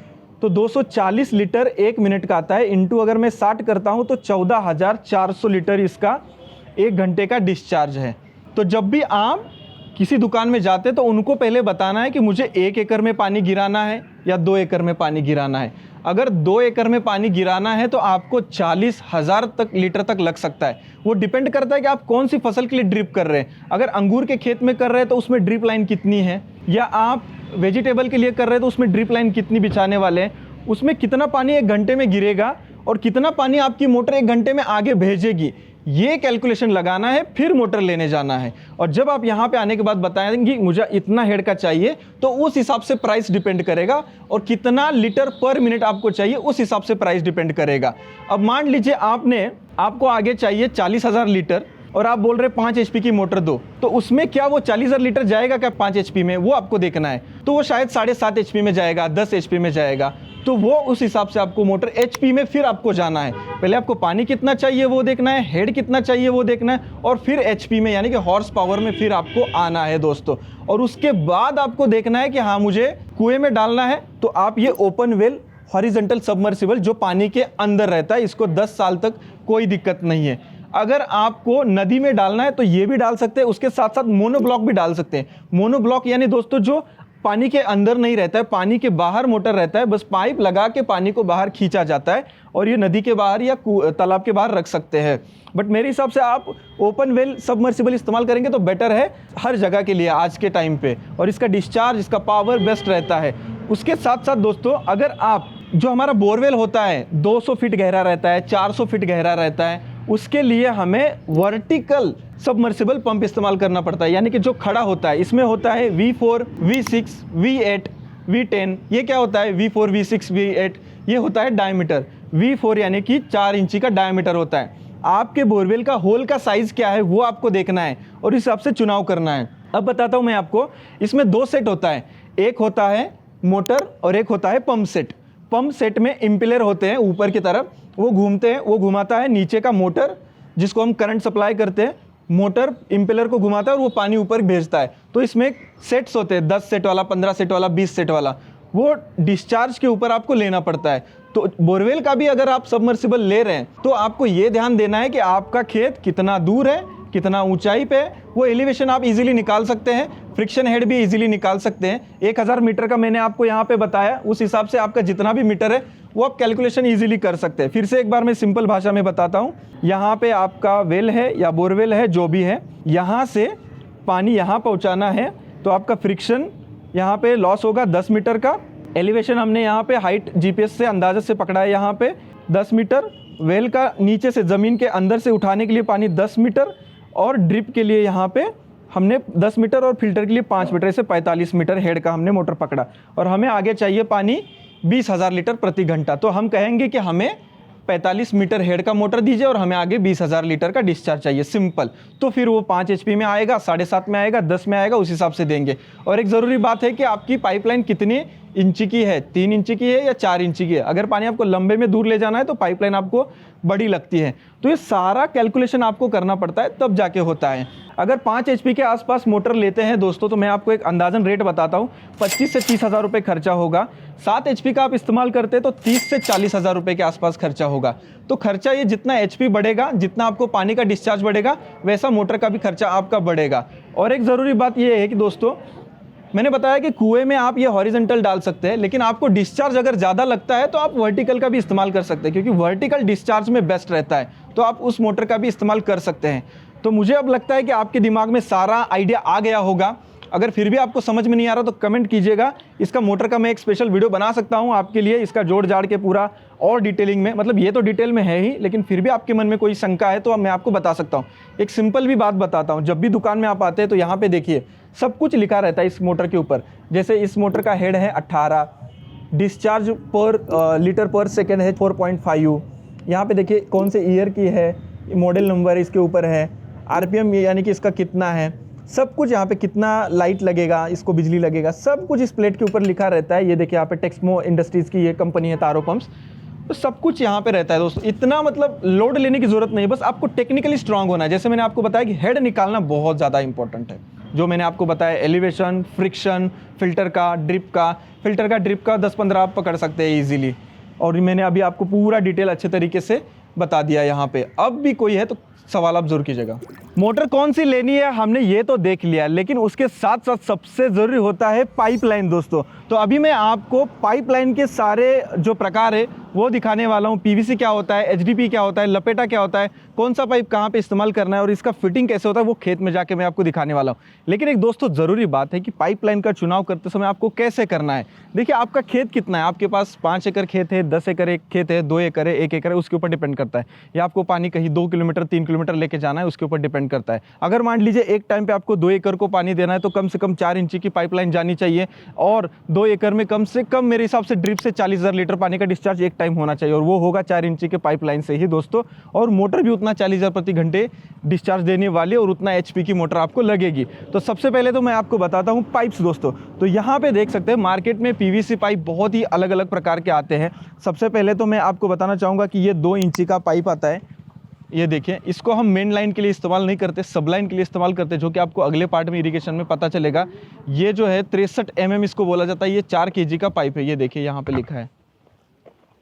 तो 240 लीटर 1 मिनट का आता है, इंटू अगर मैं 60 करता हूँ तो 14,400 लीटर इसका 1 घंटे का डिस्चार्ज है। तो जब भी आप किसी दुकान में जाते तो उनको पहले बताना है कि मुझे 1 एकड़ में पानी गिराना है या 2 एकड़ में पानी गिराना है। अगर 2 एकड़ में पानी गिराना है तो आपको 40,000 तक लीटर तक लग सकता है। वो डिपेंड करता है कि आप कौन सी फसल के लिए ड्रिप कर रहे हैं। अगर अंगूर के खेत में कर रहे हैं तो उसमें ड्रिप लाइन कितनी है, या आप वेजिटेबल के लिए कर रहे हैं तो उसमें ड्रिप लाइन कितनी बिछाने वाले हैं, उसमें कितना पानी 1 घंटे में गिरेगा और कितना पानी आपकी मोटर 1 घंटे में आगे भेजेगी, ये कैलकुलेशन लगाना है, फिर मोटर लेने जाना है। और जब आप यहाँ पे आने के बाद बताएंगे मुझे इतना हेड का चाहिए, तो उस हिसाब से प्राइस डिपेंड करेगा, और कितना लीटर पर मिनट आपको चाहिए उस हिसाब से प्राइस डिपेंड करेगा। अब मान लीजिए आपको आगे चाहिए 40,000 लीटर और आप बोल रहे 5 HP की मोटर दो, तो उसमें क्या वो 40,000 लीटर जाएगा क्या 5 HP में, वो आपको देखना है। तो वो शायद 7.5 HP में जाएगा, 10 HP में जाएगा, तो वो उस हिसाब से आपको मोटर HP में फिर आपको जाना है। पहले आपको पानी कितना चाहिए वो देखना है, हेड कितना चाहिए वो देखना है, और फिर HP में यानी कि हॉर्स पावर में फिर आपको आना है दोस्तों। और उसके बाद आपको देखना है कि हाँ मुझे कुएं में डालना है, तो आप ये ओपन वेल हॉरिजॉन्टल सबमर्सिबल जो पानी के अंदर रहता है, इसको 10 साल तक कोई दिक्कत नहीं है। अगर आपको नदी में डालना है तो ये भी डाल सकते हैं, उसके साथ साथ मोनोब्लॉक भी डाल सकते हैं। मोनोब्लॉक यानी दोस्तों जो पानी के अंदर नहीं रहता है, पानी के बाहर मोटर रहता है, बस पाइप लगा के पानी को बाहर खींचा जाता है और ये नदी के बाहर या तालाब के बाहर रख सकते हैं। बट मेरे हिसाब से आप ओपन वेल सबमर्सिबल इस्तेमाल करेंगे तो बेटर है हर जगह के लिए आज के टाइम पे, और इसका डिस्चार्ज, इसका पावर बेस्ट रहता है। उसके साथ साथ दोस्तों अगर आप जो हमारा बोरवेल होता है 200 फीट गहरा रहता है, 400 फीट गहरा रहता है, उसके लिए हमें वर्टिकल सबमर्सिबल पंप इस्तेमाल करना पड़ता है, यानी कि जो खड़ा होता है। इसमें होता है V4, V6, V8, V10। ये क्या होता है V4, V6, V8? ये होता है डायमीटर। V4 यानी कि 4 इंची का डायमीटर होता है। आपके बोरवेल का होल का साइज़ क्या है वो आपको देखना है और इस हिसाब से चुनाव करना है। अब बताता हूँ मैं आपको, इसमें 2 सेट होता है, एक होता है मोटर और एक होता है पंप सेट। पंप सेट में इम्पेलर होते हैं ऊपर की तरफ, वो घूमते हैं, वो घुमाता है नीचे का मोटर जिसको हम करंट सप्लाई करते हैं। मोटर इम्पेलर को घुमाता है और वो पानी ऊपर भेजता है। तो इसमें सेट्स होते हैं, 10 सेट वाला, 15 सेट वाला, 20 सेट वाला। वो डिस्चार्ज के ऊपर आपको लेना पड़ता है। तो बोरवेल का भी अगर आप सबमर्सिबल ले रहे हैं तो आपको ये ध्यान देना है कि आपका खेत कितना दूर है, कितना ऊंचाई पे है। वो एलिवेशन आप इजीली निकाल सकते हैं, फ्रिक्शन हेड भी इजीली निकाल सकते हैं। 1000 मीटर का मैंने आपको यहाँ पे बताया, उस हिसाब से आपका जितना भी मीटर है वो आप कैलकुलेशन इजीली कर सकते हैं। फिर से एक बार मैं सिंपल भाषा में बताता हूँ। यहाँ पे आपका वेल है या बोरवेल है जो भी है, यहाँ से पानी यहाँ पहुँचाना है, तो आपका फ्रिक्शन यहाँ पे लॉस होगा 10 मीटर का। एलिवेशन हमने यहाँ पे हाइट GPS से अंदाजे से पकड़ा है, यहाँ पे 10 मीटर। वेल का नीचे से ज़मीन के अंदर से उठाने के लिए पानी 10 मीटर, और ड्रिप के लिए यहाँ पे हमने 10 मीटर और फिल्टर के लिए 5 मीटर से 45 मीटर हेड का हमने मोटर पकड़ा। और हमें आगे चाहिए पानी 20,000 लीटर प्रति घंटा। तो हम कहेंगे कि हमें 45 मीटर हेड का मोटर दीजिए और हमें आगे 20,000 लीटर का डिस्चार्ज चाहिए, सिंपल। तो फिर वो 5 HP में आएगा, 7.5 में आएगा, 10 में आएगा, उस हिसाब से देंगे। और एक ज़रूरी बात है कि आपकी पाइपलाइन कितनी इंच की है, 3 इंच की है या 4 इंच की है। अगर पानी आपको लंबे में दूर ले जाना है तो पाइपलाइन आपको बड़ी लगती है। तो ये सारा कैलकुलेशन आपको करना पड़ता है, तब जाके होता है। अगर 5 HP के आसपास मोटर लेते हैं दोस्तों, तो मैं आपको एक अंदाजन रेट बताता हूँ, 25 से 30 हज़ार रुपये खर्चा होगा। 7 HP का आप इस्तेमाल करते हैं तो 30 से 40 हज़ार रुपये के आसपास खर्चा होगा। तो खर्चा ये जितना HP बढ़ेगा, जितना आपको पानी का डिस्चार्ज बढ़ेगा, वैसा मोटर का भी खर्चा आपका बढ़ेगा। और एक ज़रूरी बात ये है कि दोस्तों, मैंने बताया कि कुएं में आप ये हॉरिजॉन्टल डाल सकते हैं, लेकिन आपको डिस्चार्ज अगर ज़्यादा लगता है तो आप वर्टिकल का भी इस्तेमाल कर सकते हैं, क्योंकि वर्टिकल डिस्चार्ज में बेस्ट रहता है। तो आप उस मोटर का भी इस्तेमाल कर सकते हैं। तो मुझे अब लगता है कि आपके दिमाग में सारा आइडिया आ गया होगा। अगर फिर भी आपको समझ में नहीं आ रहा तो कमेंट कीजिएगा। इसका मोटर का मैं एक स्पेशल वीडियो बना सकता हूँ आपके लिए, इसका जोड़ जाड़ के पूरा और डिटेलिंग में। मतलब ये तो डिटेल में है ही, लेकिन फिर भी आपके मन में कोई शंका है तो मैं आपको बता सकता हूँ। एक सिंपल भी बात बताता हूँ, जब भी दुकान में आप आते हैं तो यहाँ पे देखिए सब कुछ लिखा रहता है इस मोटर के ऊपर। जैसे इस मोटर का हेड है 18, डिस्चार्ज पर लीटर पर सेकेंड है 4.5। यहाँ पे देखिए कौन से ईयर की है, मॉडल नंबर इसके ऊपर है, RPM यानी कि इसका कितना है, सब कुछ यहाँ पे कितना लाइट लगेगा, इसको बिजली लगेगा, सब कुछ इस प्लेट के ऊपर लिखा रहता है। ये देखिए यहाँ पे टेक्समो इंडस्ट्रीज़ की ये कंपनी है, तारो पंप्स, तो सब कुछ यहाँ पे रहता है दोस्तों। इतना मतलब लोड लेने की ज़रूरत नहीं है, बस आपको टेक्निकली स्ट्रांग होना है। जैसे मैंने आपको बताया कि हेड निकालना बहुत ज़्यादा इंपॉर्टेंट है। जो मैंने आपको बताया एलिवेशन, फ्रिक्शन, फिल्टर का, ड्रिप का 10-15 आप पकड़ सकते हैं ईजिली। और मैंने अभी आपको पूरा डिटेल अच्छे तरीके से बता दिया यहाँ पे। अब भी कोई है तो सवाल आप जरूर कीजिएगा। मोटर कौन सी लेनी है हमने ये तो देख लिया, लेकिन उसके साथ साथ सबसे ज़रूरी होता है पाइपलाइन दोस्तों। तो अभी मैं आपको पाइपलाइन के सारे जो प्रकार है वो दिखाने वाला हूँ। PVC क्या होता है, HDP क्या होता है, लपेटा क्या होता है, कौन सा पाइप कहाँ पे इस्तेमाल करना है और इसका फिटिंग कैसे होता है, वो खेत में जाके मैं आपको दिखाने वाला हूँ। लेकिन एक दोस्तों ज़रूरी बात है कि पाइपलाइन का चुनाव करते समय आपको कैसे करना है। देखिए आपका खेत कितना है, आपके पास 5 एकड़ खेत है, 10 एकड़ एक खेत है, 2 एकड़ है, 1 एकड़ है, उसके ऊपर डिपेंड करता है। या आपको पानी कहीं 2 किलोमीटर 3 किलोमीटर लेके जाना है, उसके ऊपर डिपेंड करता है। अगर मान लीजिए एक टाइम पे आपको 2 एकड़ को पानी देना है तो कम से कम 4 इंची की पाइपलाइन जानी चाहिए, और 2 एकड़ में कम से कम मेरे हिसाब से ड्रिप से 40,000 लीटर पानी का डिस्चार्ज एक टाइम होना चाहिए, और वो होगा 4 इंची के पाइपलाइन से ही दोस्तों। और मोटर भी उतना 40,000 प्रति घंटे डिस्चार्ज देने वाली और उतना HP की मोटर आपको लगेगी। तो सबसे पहले तो मैं आपको बताता हूँ पाइप्स दोस्तों। तो यहाँ पे देख सकते हैं मार्केट में PVC पाइप बहुत ही अलग अलग प्रकार के आते हैं। सबसे पहले तो मैं आपको बताना चाहूँगा कि ये 2 इंची का पाइप आता है। ये देखिए, इसको हम मेन लाइन के लिए इस्तेमाल नहीं करते, सब लाइन के लिए इस्तेमाल करते हैं, जो कि आपको अगले पार्ट में इरिगेशन में पता चलेगा। ये जो है 63 mm इसको बोला जाता है। ये 4 kg का पाइप है। ये देखिए यहाँ पे लिखा है,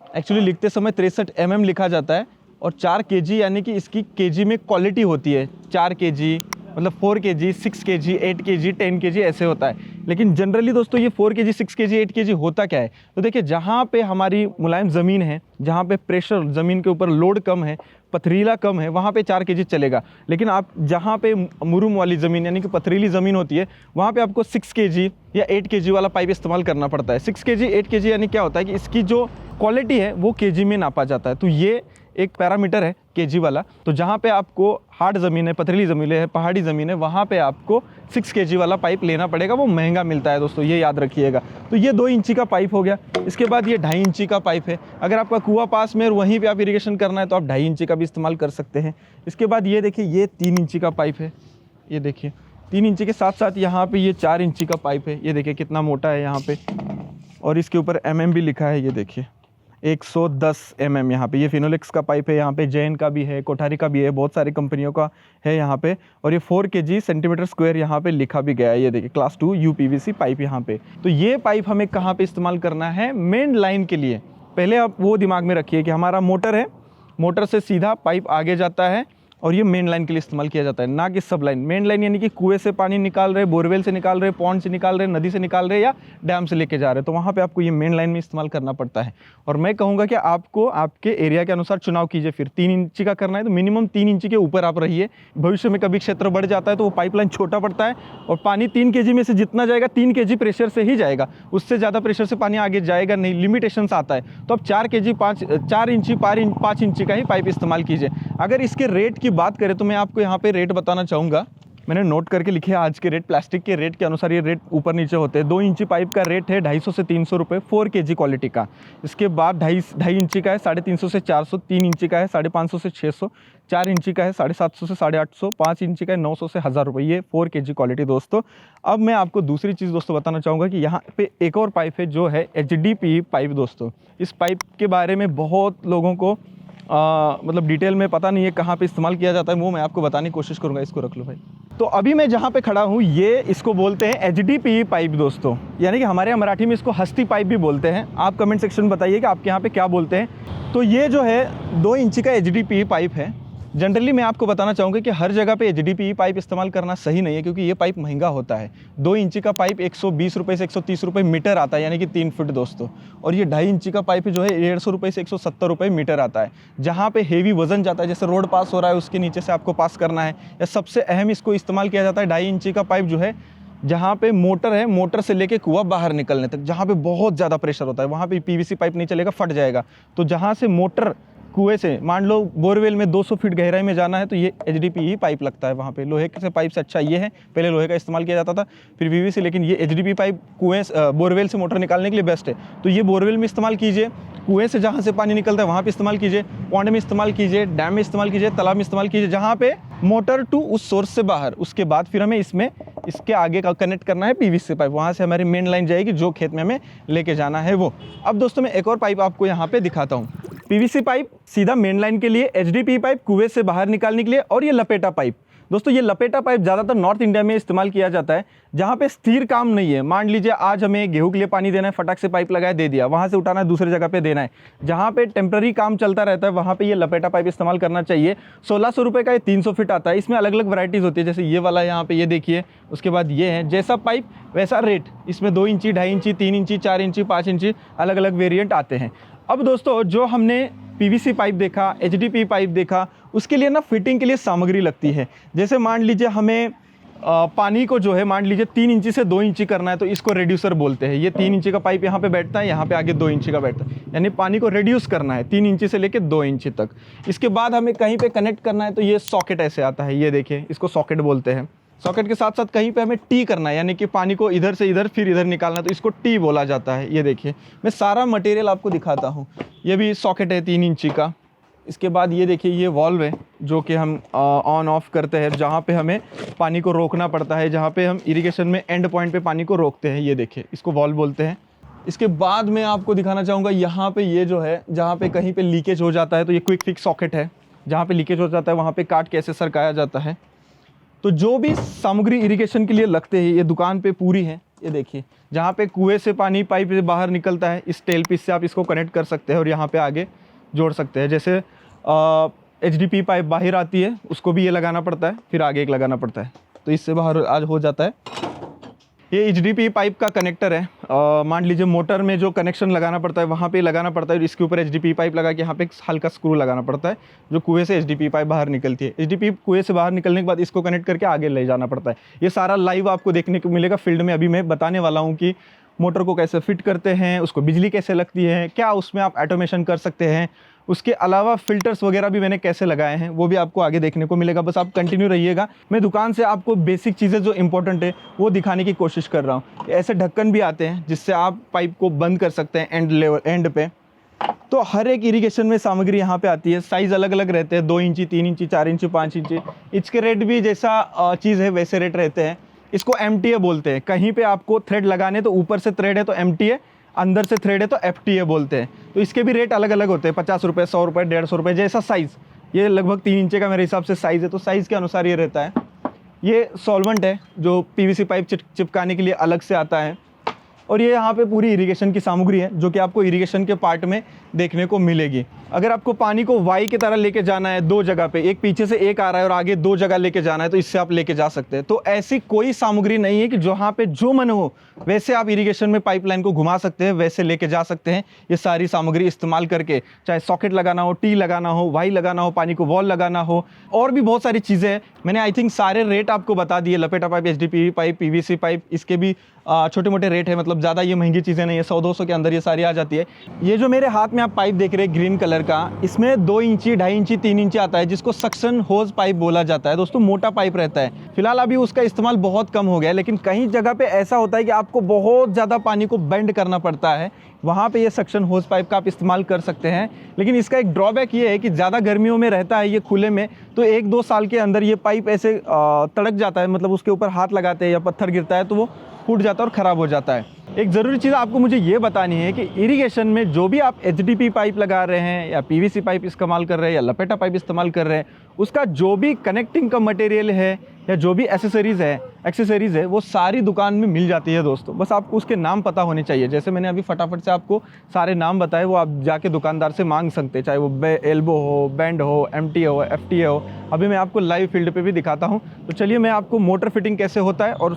एक्चुअली लिखते समय 63 mm लिखा जाता है, और 4 kg यानी कि इसकी kg में क्वालिटी होती है। 4 kg मतलब 4 kg, 6 kg, 8 kg, 10 kg ऐसे होता है। लेकिन जनरली दोस्तों ये 4 kg, 6 kg, 8 kg होता क्या है? तो देखिए, जहाँ पे हमारी मुलायम ज़मीन है, जहाँ पे प्रेशर ज़मीन के ऊपर लोड कम है, पथरीला कम है, वहाँ पे 4 kg चलेगा। लेकिन आप जहाँ पे मुरुम वाली ज़मीन यानी कि पथरीली ज़मीन होती है, वहाँ पे आपको 6 kg या 8 kg वाला पाइप इस्तेमाल करना पड़ता है। 6 kg, 8 kg यानी क्या होता है कि इसकी जो क्वालिटी है वो kg में नापा जाता है। तो ये एक पैरामीटर है kg वाला। तो जहाँ पे आपको हार्ड ज़मीन है, पथरीली ज़मीन है, पहाड़ी ज़मीन है, वहाँ पे आपको 6 kg वाला पाइप लेना पड़ेगा। वो महंगा मिलता है दोस्तों, ये याद रखिएगा। तो ये 2 इंची का पाइप हो गया। इसके बाद ये 2.5 इंची का पाइप है। अगर आपका कुआं पास में और वहीं पे आप इरिगेशन करना है तो आप 2.5 इंची का भी इस्तेमाल कर सकते हैं। इसके बाद ये देखिए, ये 3 इंची का पाइप है। ये देखिए 3 इंची के साथ साथ यहाँ पे ये 4 इंची का पाइप है। ये देखिए कितना मोटा है यहाँ पे, और इसके ऊपर mm भी लिखा है। ये देखिए 110 mm यहाँ पे। ये फिनोलेक्स का पाइप है, यहाँ पे जैन का भी है, कोठारी का भी है, बहुत सारी कंपनियों का है यहाँ पे। और ये 4 kg सेंटीमीटर स्क्वायर यहाँ पे लिखा भी गया है। ये देखिए क्लास 2 UPVC पाइप यहाँ पे। तो ये पाइप हमें कहाँ पे इस्तेमाल करना है? मेन लाइन के लिए। पहले आप वो दिमाग में रखिए कि हमारा मोटर है, मोटर से सीधा पाइप आगे जाता है, और ये मेन लाइन के लिए इस्तेमाल किया जाता है, ना कि सब लाइन। मेन लाइन यानी कि कुएं से पानी निकाल रहे, बोरवेल से निकाल रहे, पॉन्ड से निकाल रहे, नदी से निकाल रहे, या डैम से लेके जा रहे, तो वहाँ पे आपको ये मेन लाइन में इस्तेमाल करना पड़ता है। और मैं कहूँगा कि आपको आपके एरिया के अनुसार चुनाव कीजिए। फिर 3 इंची का करना है तो मिनिमम 3 इंची के ऊपर आप रहिए। भविष्य में कभी क्षेत्र बढ़ जाता है तो वो पाइपलाइन छोटा पड़ता है, और पानी 3 kg में से जितना जाएगा 3 kg प्रेशर से ही जाएगा, उससे ज़्यादा प्रेशर से पानी आगे जाएगा नहीं, लिमिटेशंस आता है। तो आप 4 kg 4 इंची 5 इंची का ही पाइप इस्तेमाल कीजिए। अगर इसके रेट की बात करें तो मैं आपको यहाँ पे रेट बताना चाहूँगा। मैंने नोट करके लिखे हैं आज के रेट। प्लास्टिक के रेट के अनुसार ये रेट ऊपर नीचे होते हैं। 2 इंची पाइप का रेट है 250 से 300 रुपये 4 kg क्वालिटी का। इसके बाद 2.5 इंची का है 350 से 400, 3 इंची का है 550 से 600, 4 इंची का है 750 से 850, 5 इंची का है 900 से 1000 रुपये। ये 4 kg क्वालिटी दोस्तों। अब मैं आपको दूसरी चीज़ दोस्तों बताना चाहूँगा कि यहाँ पे एक और पाइप है जो है HDPE पाइप दोस्तों। इस पाइप के बारे में बहुत लोगों को मतलब डिटेल में पता नहीं है कहाँ पे इस्तेमाल किया जाता है, वो मैं आपको बताने की कोशिश करूँगा। इसको रख लो भाई। तो अभी मैं जहाँ पे खड़ा हूँ ये इसको बोलते हैं HDPE पाइप दोस्तों, यानी कि हमारे यहाँ मराठी में इसको हस्ती पाइप भी बोलते हैं। आप कमेंट सेक्शन में बताइए कि आपके यहाँ पे क्या बोलते हैं। तो ये जो है 2 इंची का HDPE पाइप है। जनरली मैं आपको बताना चाहूँगा कि हर जगह पे HDPE पाइप इस्तेमाल करना सही नहीं है, क्योंकि ये पाइप महंगा होता है। 2 इंची का पाइप 120 रुपये से 130 रुपये मीटर आता है, यानी कि 3 फीट दोस्तों। और ये 2.5 इंची का पाइप जो है 150 रुपये से 170 रुपये मीटर आता है। जहाँ पे हेवी वजन जाता है, जैसे रोड पास हो रहा है उसके नीचे से आपको पास करना है, या सबसे अहम इसको इस्तेमाल किया जाता है 2.5 इंची का पाइप जो है जहाँ पे मोटर है, मोटर से लेके कुआं बाहर निकलने तक, जहाँ पे बहुत ज़्यादा प्रेशर होता है, वहाँ पे PVC पाइप नहीं चलेगा, फट जाएगा। तो जहाँ से मोटर कुएं से, मान लो बोरवेल में 200 फीट गहराई में जाना है, तो ये HDPE पाइप लगता है वहाँ पे। लोहे के पाइप से अच्छा ये है, पहले लोहे का इस्तेमाल किया जाता था, फिर PVC, लेकिन ये HDPE पाइप कुएं बोरवेल से मोटर निकालने के लिए बेस्ट है। तो ये बोरवेल में इस्तेमाल कीजिए, कुएं से जहाँ से पानी निकलता है वहाँ पे इस्तेमाल कीजिए, पॉन्ड में इस्तेमाल कीजिए, डैम में इस्तेमाल कीजिए, तालाब में इस्तेमाल कीजिए, जहाँ पे मोटर टू उस सोर्स से बाहर। उसके बाद फिर हमें इसमें इसके आगे का कनेक्ट करना है PVC पाइप, वहाँ से हमारी मेन लाइन जाएगी जो खेत में हमें लेके जाना है वो। अब दोस्तों मैं एक और पाइप आपको यहाँ पे दिखाता हूँ। PVC पाइप सीधा मेन लाइन के लिए, HDPE पाइप कुएं से बाहर निकालने के लिए, और ये लपेटा पाइप दोस्तों। ये लपेटा पाइप ज़्यादातर नॉर्थ इंडिया में इस्तेमाल किया जाता है, जहाँ पे स्थिर काम नहीं है। मान लीजिए आज हमें गेहूं के लिए पानी देना है, फटाक से पाइप लगाया दे दिया, वहाँ से उठाना है दूसरी जगह पे देना है। जहाँ पे टेम्प्रेरी काम चलता रहता है वहाँ पे ये लपेटा पाइप इस्तेमाल करना चाहिए। 1600 रुपये का ये 300 फीट आता है। इसमें अलग अलग वैराइटीज़ होती है, जैसे ये वाला यहाँ पे ये देखिए, उसके बाद ये है, जैसा पाइप वैसा रेट। इसमें 2 इंची, 2.5 इंची, 3 इंची, 4 इंची, 5 इंची अलग अलग वेरियंट आते हैं। अब दोस्तों जो हमने PVC पाइप देखा, HDPE पाइप देखा, उसके लिए ना फिटिंग के लिए सामग्री लगती है। जैसे मान लीजिए हमें पानी को जो है, मान लीजिए 3 इंची से 2 इंची करना है, तो इसको रेड्यूसर बोलते हैं। ये 3 इंची का पाइप यहाँ पे बैठता है, यहाँ पे आगे 2 इंची का बैठता है, यानी पानी को रेड्यूस करना है 3 इंची से लेके 2 इंची तक। इसके बाद हमें कहीं पे कनेक्ट करना है, तो ये सॉकेट ऐसे आता है, ये देखिए, इसको सॉकेट बोलते हैं। सॉकेट के साथ साथ कहीं पे हमें टी करना है, यानी कि पानी को इधर से इधर फिर इधर निकालना है, तो इसको टी बोला जाता है। ये देखिए, मैं सारा मटेरियल आपको दिखाता हूँ। ये भी सॉकेट है 3 इंची का। इसके बाद ये देखिए, ये वॉल्व है जो कि हम ऑन ऑफ करते हैं, जहाँ पे हमें पानी को रोकना पड़ता है, जहाँ पे हम इरिगेशन में एंड पॉइंट पे पानी को रोकते हैं। ये देखिए, इसको वॉल्व बोलते हैं। इसके बाद मैं आपको दिखाना चाहूँगा यहाँ पे, ये जो है जहाँ पे कहीं पे लीकेज हो जाता है, तो ये क्विक फिक्स सॉकेट है। जहाँ पे लीकेज हो जाता है वहाँ पे काट के ऐसे सरकाया जाता है। तो जो भी सामग्री इरिगेशन के लिए लगते हैं, ये दुकान पे पूरी है। ये देखिए, जहाँ पे कुएं से पानी पाइप से बाहर निकलता है, इस टेल पीस से आप इसको कनेक्ट कर सकते हैं और यहाँ पे आगे जोड़ सकते हैं। जैसे HDPE पाइप बाहर आती है, उसको भी ये लगाना पड़ता है, फिर आगे एक लगाना पड़ता है, तो इससे बाहर आज हो जाता है। ये HDPE पाइप का कनेक्टर है। मान लीजिए मोटर में जो कनेक्शन लगाना पड़ता है वहाँ पे लगाना पड़ता है, इसके ऊपर HDPE पाइप लगा के यहाँ पे एक हल्का स्क्रू लगाना पड़ता है, जो कुएं से HDPE पाइप बाहर निकलती है। HDPE कुएं से बाहर निकलने के बाद इसको कनेक्ट करके आगे ले जाना पड़ता है। ये सारा लाइव आपको देखने को मिलेगा फील्ड में। अभी मैं बताने वाला हूँ कि मोटर को कैसे फिट करते हैं, उसको बिजली कैसे लगती है, क्या उसमें आप ऑटोमेशन कर सकते हैं, उसके अलावा फिल्टर्स वगैरह भी मैंने कैसे लगाए हैं, वो भी आपको आगे देखने को मिलेगा। बस आप कंटिन्यू रहिएगा। मैं दुकान से आपको बेसिक चीज़ें जो इंपॉर्टेंट है वो दिखाने की कोशिश कर रहा हूँ। ऐसे ढक्कन भी आते हैं जिससे आप पाइप को बंद कर सकते हैं एंड पे। तो हर एक इरिगेशन में सामग्री यहाँ पे आती है। साइज़ अलग अलग रहते हैं, 2 इंची, 3 इंची, 4 इंची, 5 इंची। इसके रेट भी जैसा चीज़ है वैसे रेट रहते हैं। इसको MTA बोलते हैं। कहीं पे आपको थ्रेड लगाने तो ऊपर से थ्रेड है तो MTA, अंदर से थ्रेड है तो FTA बोलते हैं। तो इसके भी रेट अलग अलग होते हैं, 50 रुपये, 100 रुपये, 150 रुपये, जैसा साइज़। ये लगभग 3 इंची का मेरे हिसाब से साइज़ है, तो साइज़ के अनुसार ये रहता है। ये सॉल्वेंट है जो PVC पाइप चिपकाने के लिए अलग से आता है। और ये यहाँ पे पूरी इरिगेशन की सामग्री है जो कि आपको इरिगेशन के पार्ट में देखने को मिलेगी। अगर आपको पानी को वाई की तरह लेके जाना है 2 जगह पे, एक पीछे से एक आ रहा है और आगे 2 जगह लेके जाना है, तो इससे आप लेके जा सकते हैं। तो ऐसी कोई सामग्री नहीं है कि जहाँ पे जो मन हो वैसे आप इरिगेशन में पाइपलाइन को घुमा सकते हैं, वैसे लेके जा सकते हैं। ये सारी सामग्री इस्तेमाल करके, चाहे सॉकेट लगाना हो, टी लगाना हो, वाई लगाना हो, पानी को वॉल लगाना हो, और भी बहुत सारी चीज़ें हैं। मैंने आई थिंक सारे रेट आपको बता दिए। लपेटा pipe, HDPE pipe, PVC pipe, इसके भी छोटे मोटे रेट है, मतलब मतलब ज़्यादा ये महंगी चीज़ें नहीं है, 100-200 के अंदर ये सारी आ जाती है। ये जो मेरे हाथ में आप पाइप देख रहे हैं ग्रीन कलर का, इसमें 2 इंची, 2.5 इंची, 3 इंची आता है, जिसको सक्शन होज पाइप बोला जाता है। दोस्तों मोटा पाइप रहता है। फिलहाल अभी उसका इस्तेमाल बहुत कम हो गया है, लेकिन कहीं जगह पे ऐसा होता है कि आपको बहुत ज़्यादा पानी को बेंड करना पड़ता है, वहाँ पे ये सक्शन होज पाइप का आप इस्तेमाल कर सकते हैं। लेकिन इसका एक ड्रॉबैक ये है कि ज़्यादा गर्मियों में रहता है ये खुले में, तो 1-2 साल के अंदर ये पाइप ऐसे तड़क जाता है, मतलब उसके ऊपर हाथ लगाते हैं या पत्थर गिरता है तो वो फूट जाता है और ख़राब हो जाता है। एक ज़रूरी चीज़ आपको मुझे ये बतानी है कि इरिगेशन में जो भी आप एचडीपी पाइप लगा रहे हैं या पीवीसी पाइप इस्तेमाल कर रहे हैं या लपेटा पाइप इस्तेमाल कर रहे हैं, उसका जो भी कनेक्टिंग का मटेरियल है या जो भी एक्सेसरीज़ है वो सारी दुकान में मिल जाती है दोस्तों। बस आपको उसके नाम पता होने चाहिए। जैसे मैंने अभी फटाफट से आपको सारे नाम बताए, वो आप जाके दुकानदार से मांग सकते हैं, चाहे वो एल्बो हो, बैंड हो, एमटी हो, एफटी हो। अभी मैं आपको लाइव फील्ड पे भी दिखाता हूँ। तो चलिए मैं आपको मोटर फिटिंग कैसे होता है और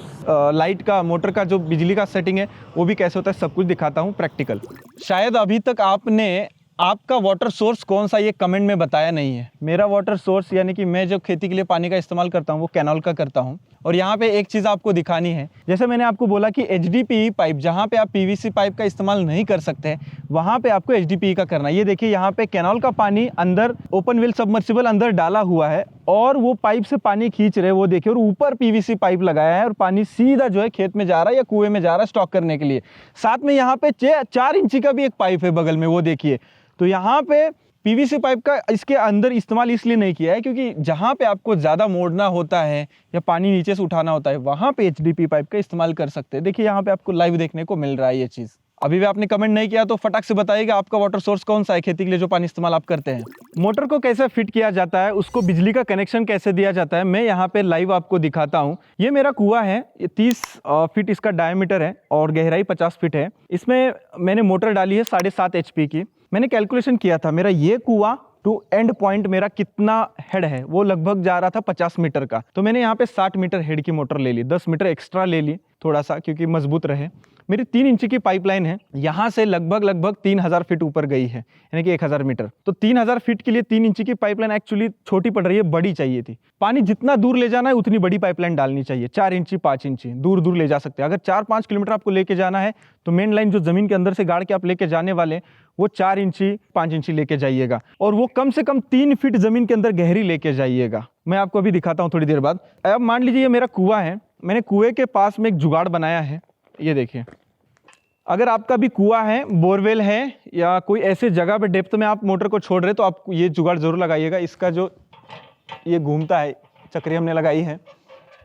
लाइट का, मोटर का जो बिजली का सेटिंग है वो भी कैसे होता है, सब कुछ दिखाता हूँ प्रैक्टिकल। शायद अभी तक आपने आपका वाटर सोर्स कौन सा ये कमेंट में बताया नहीं है। मेरा वाटर सोर्स यानी कि मैं जो खेती के लिए पानी का इस्तेमाल करता हूँ वो कैनाल का करता हूँ। और यहाँ पे एक चीज़ आपको दिखानी है, जैसे मैंने आपको बोला कि एचडीपी पाइप, जहाँ पे आप पीवीसी पाइप का इस्तेमाल नहीं कर सकते हैं वहाँ पे आपको एचडीपी का करना है। ये देखिए यहाँ पे कैनाल का पानी अंदर ओपन वेल सबमर्सिबल अंदर डाला हुआ है और वो पाइप से पानी खींच रहे हैं, वो देखिए, और ऊपर पीवीसी पाइप लगाया है और पानी सीधा जो है खेत में जा रहा है या कुएं में जा रहा है स्टॉक करने के लिए। साथ में यहाँ पे 4 इंची का भी एक पाइप है बगल में, वो देखिए। तो यहाँ पे पीवीसी पाइप का इसके अंदर इस्तेमाल इसलिए नहीं किया है क्योंकि जहाँ पे आपको ज़्यादा मोड़ना होता है या पानी नीचे से उठाना होता है वहाँ पे एचडीपी पाइप का इस्तेमाल कर सकते हैं। देखिए यहाँ पे आपको लाइव देखने को मिल रहा है ये चीज़। अभी भी आपने कमेंट नहीं किया तो फटाक से बताइएगा आपका वाटर सोर्स कौन सा है खेती के लिए जो पानी इस्तेमाल आप करते हैं। मोटर को कैसे फिट किया जाता है, उसको बिजली का कनेक्शन कैसे दिया जाता है, मैं यहाँ पे लाइव आपको दिखाता हूँ। ये मेरा कुआं है, ये 30 फीट इसका डायमीटर है और गहराई 50 फीट है। इसमें मैंने मोटर डाली है 7.5 HP की। मैंने कैलकुलेशन किया था मेरा ये कुआं टू एंड पॉइंट मेरा कितना हेड है, वो लगभग जा रहा था 50 मीटर का। तो मैंने यहाँ पे 60 मीटर हेड की मोटर ले ली, 10 मीटर एक्स्ट्रा ले ली थोड़ा सा क्योंकि मजबूत रहे। मेरी 3 इंची की पाइपलाइन है, यहाँ से लगभग 3000 फीट ऊपर गई है, यानी कि 1000 मीटर। तो 3000 फीट के लिए 3 इंची की पाइपलाइन एक्चुअली छोटी पड़ रही है, बड़ी चाहिए थी। पानी जितना दूर ले जाना है उतनी बड़ी पाइपलाइन डालनी चाहिए, 4 इंची 5 इंची दूर दूर ले जा सकते हैं। अगर 4-5 किलोमीटर आपको लेके जाना है तो मेन लाइन जो जमीन के अंदर से गाड़ के आप लेके जाने वाले वो 4 इंची 5 इंची लेके जाइएगा और वो कम से कम 3 फीट जमीन के अंदर गहरी लेके जाइएगा। मैं आपको अभी दिखाता हूँ थोड़ी देर बाद। अब मान लीजिए ये मेरा कुआं है, मैंने कुएं के पास में एक जुगाड़ बनाया है, ये देखिए। अगर आपका भी कुआं है, बोरवेल है या कोई ऐसे जगह पे डेप्थ में आप मोटर को छोड़ रहे तो आप ये जुगाड़ जरूर लगाइएगा। इसका जो ये घूमता है चक्री हमने लगाई है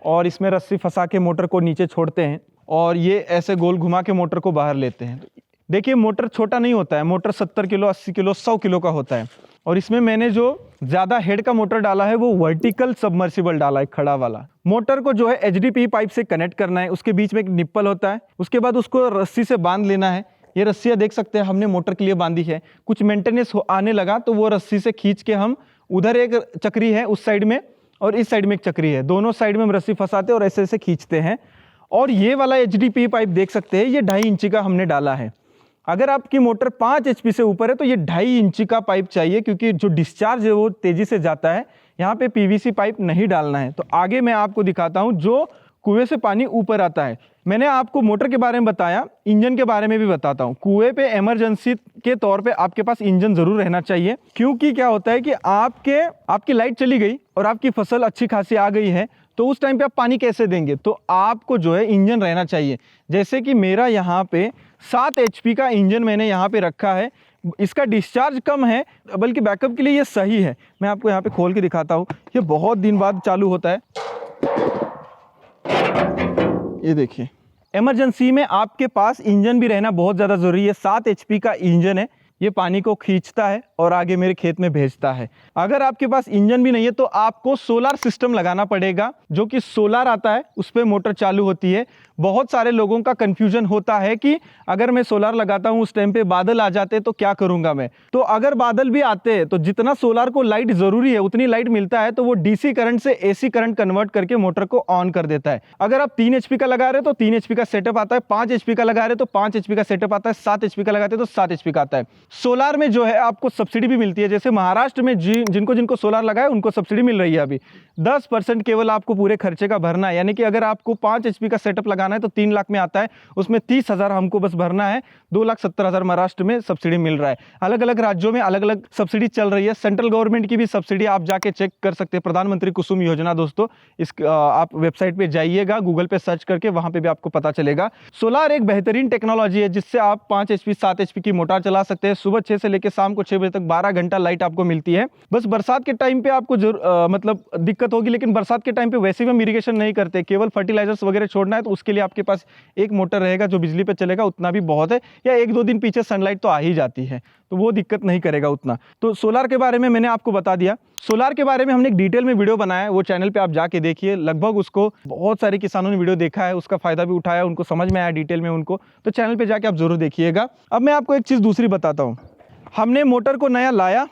और इसमें रस्सी फंसा के मोटर को नीचे छोड़ते हैं और ये ऐसे गोल घुमा के मोटर को बाहर लेते हैं। देखिए मोटर छोटा नहीं होता है, मोटर 70 किलो, 80 किलो, 100 किलो का होता है। और इसमें मैंने जो ज़्यादा हेड का मोटर डाला है वो वर्टिकल सबमर्सिबल डाला है, खड़ा वाला। मोटर को जो है एचडीपी पाइप से कनेक्ट करना है, उसके बीच में एक निप्पल होता है, उसके बाद उसको रस्सी से बांध लेना है। ये रस्सियाँ देख सकते हैं हमने मोटर के लिए बांधी है। कुछ मेंटेनेंस आने लगा तो वो रस्सी से खींच के हम, उधर एक चक्री है उस साइड में और इस साइड में एक चक्री है, दोनों साइड में हम रस्सी फंसाते और ऐसे ऐसे खींचते हैं। और ये वाला एचडीपी पाइप देख सकते हैं, ये 2.5 इंची का हमने डाला है। अगर आपकी मोटर 5 HP से ऊपर है तो ये 2.5 इंची का पाइप चाहिए क्योंकि जो डिस्चार्ज है वो तेजी से जाता है। यहाँ पे पीवीसी पाइप नहीं डालना है। तो आगे मैं आपको दिखाता हूँ जो कुएं से पानी ऊपर आता है। मैंने आपको मोटर के बारे में बताया, इंजन के बारे में भी बताता हूँ। कुएं पे इमरजेंसी के तौर पे आपके पास इंजन जरूर रहना चाहिए, क्योंकि क्या होता है कि आपकी लाइट चली गई और आपकी फसल अच्छी खासी आ गई है तो उस टाइम पे आप पानी कैसे देंगे, तो आपको जो है इंजन रहना चाहिए। जैसे कि मेरा यहाँ पे 7 HP का इंजन मैंने यहाँ पे रखा है। इसका डिस्चार्ज कम है बल्कि बैकअप के लिए ये सही है। मैं आपको यहाँ पे खोल के दिखाता हूँ, ये बहुत दिन बाद चालू होता है। ये देखिए, इमरजेंसी में आपके पास इंजन भी रहना बहुत ज़्यादा ज़रूरी है। 7 HP का इंजन है, ये पानी को खींचता है और आगे मेरे खेत में भेजता है। अगर आपके पास इंजन भी नहीं है तो आपको सोलार सिस्टम लगाना पड़ेगा, जो कि सोलार आता है उस पर मोटर चालू होती है। बहुत सारे लोगों का कंफ्यूजन होता है कि अगर मैं सोलार लगाता हूँ उस टाइम पे बादल आ जाते तो क्या करूँगा मैं। तो अगर बादल भी आते हैं तो जितना सोलार को लाइट ज़रूरी है उतनी लाइट मिलता है, तो वो DC करंट से AC करंट कन्वर्ट करके मोटर को ऑन कर देता है। अगर आप 3 HP का लगा रहे हो तो 3 HP का सेटअप आता है, 5 HP का लगा रहे हो तो 5 HP का सेटअप आता है, 7 HP का लगाते हैं तो 7 HP का आता है। सोलार में जो है आपको सब्सिडी भी मिलती है। जैसे महाराष्ट्र में जिनको जिनको सोलार लगा है उनको सब्सिडी मिल रही है। अभी 10% केवल आपको पूरे खर्चे का भरना है, यानी कि अगर आपको 5 HP का सेटअप लगाना है तो 3 लाख में आता है, उसमें 30,000 हमको बस भरना है। 2,70,000 महाराष्ट्र में सब्सिडी मिल रहा है। अलग अलग राज्यों में अलग अलग सब्सिडी चल रही है। सेंट्रल गवर्नमेंट की भी सब्सिडी आप जाके चेक कर सकते हैं, प्रधानमंत्री कुसुम योजना दोस्तों। इस आप वेबसाइट पे जाइएगा, गूगल पे सर्च करके, वहां पे भी आपको पता चलेगा। सोलार एक बेहतरीन टेक्नोलॉजी है जिससे आप 5 HP 7 HP की मोटर चला सकते हैं। सुबह 6 से लेकर शाम को 6 बजे तक 12 घंटा लाइट आपको मिलती है। बस बरसात के टाइम पे आपको मतलब दिक्कत होगी, लेकिन बरसात के टाइम पे वैसे भी हम इरिगेशन नहीं करते, केवल फर्टिलाइजर्स वगैरह छोड़ना है तो उसके लिए आपके पास एक मोटर रहेगा जो बिजली पे चलेगा, उतना भी बहुत है। या 1-2 दिन पीछे सनलाइट तो आ ही जाती है, तो वो दिक्कत नहीं करेगा उतना। तो सोलार के बारे में मैंने आपको बता दिया। सोलार के बारे में हमने एक डिटेल में वीडियो बनाया है, वो चैनल पे आप जाके देखिए। लगभग उसको बहुत सारे किसानों ने वीडियो देखा है, उसका फायदा भी उठाया, उनको समझ में आया डिटेल में उनको, तो चैनल पे जाके आप जरूर देखिएगा। अब मैं आपको एक चीज़ दूसरी बताता हूँ। हमने मोटर को नया लाया,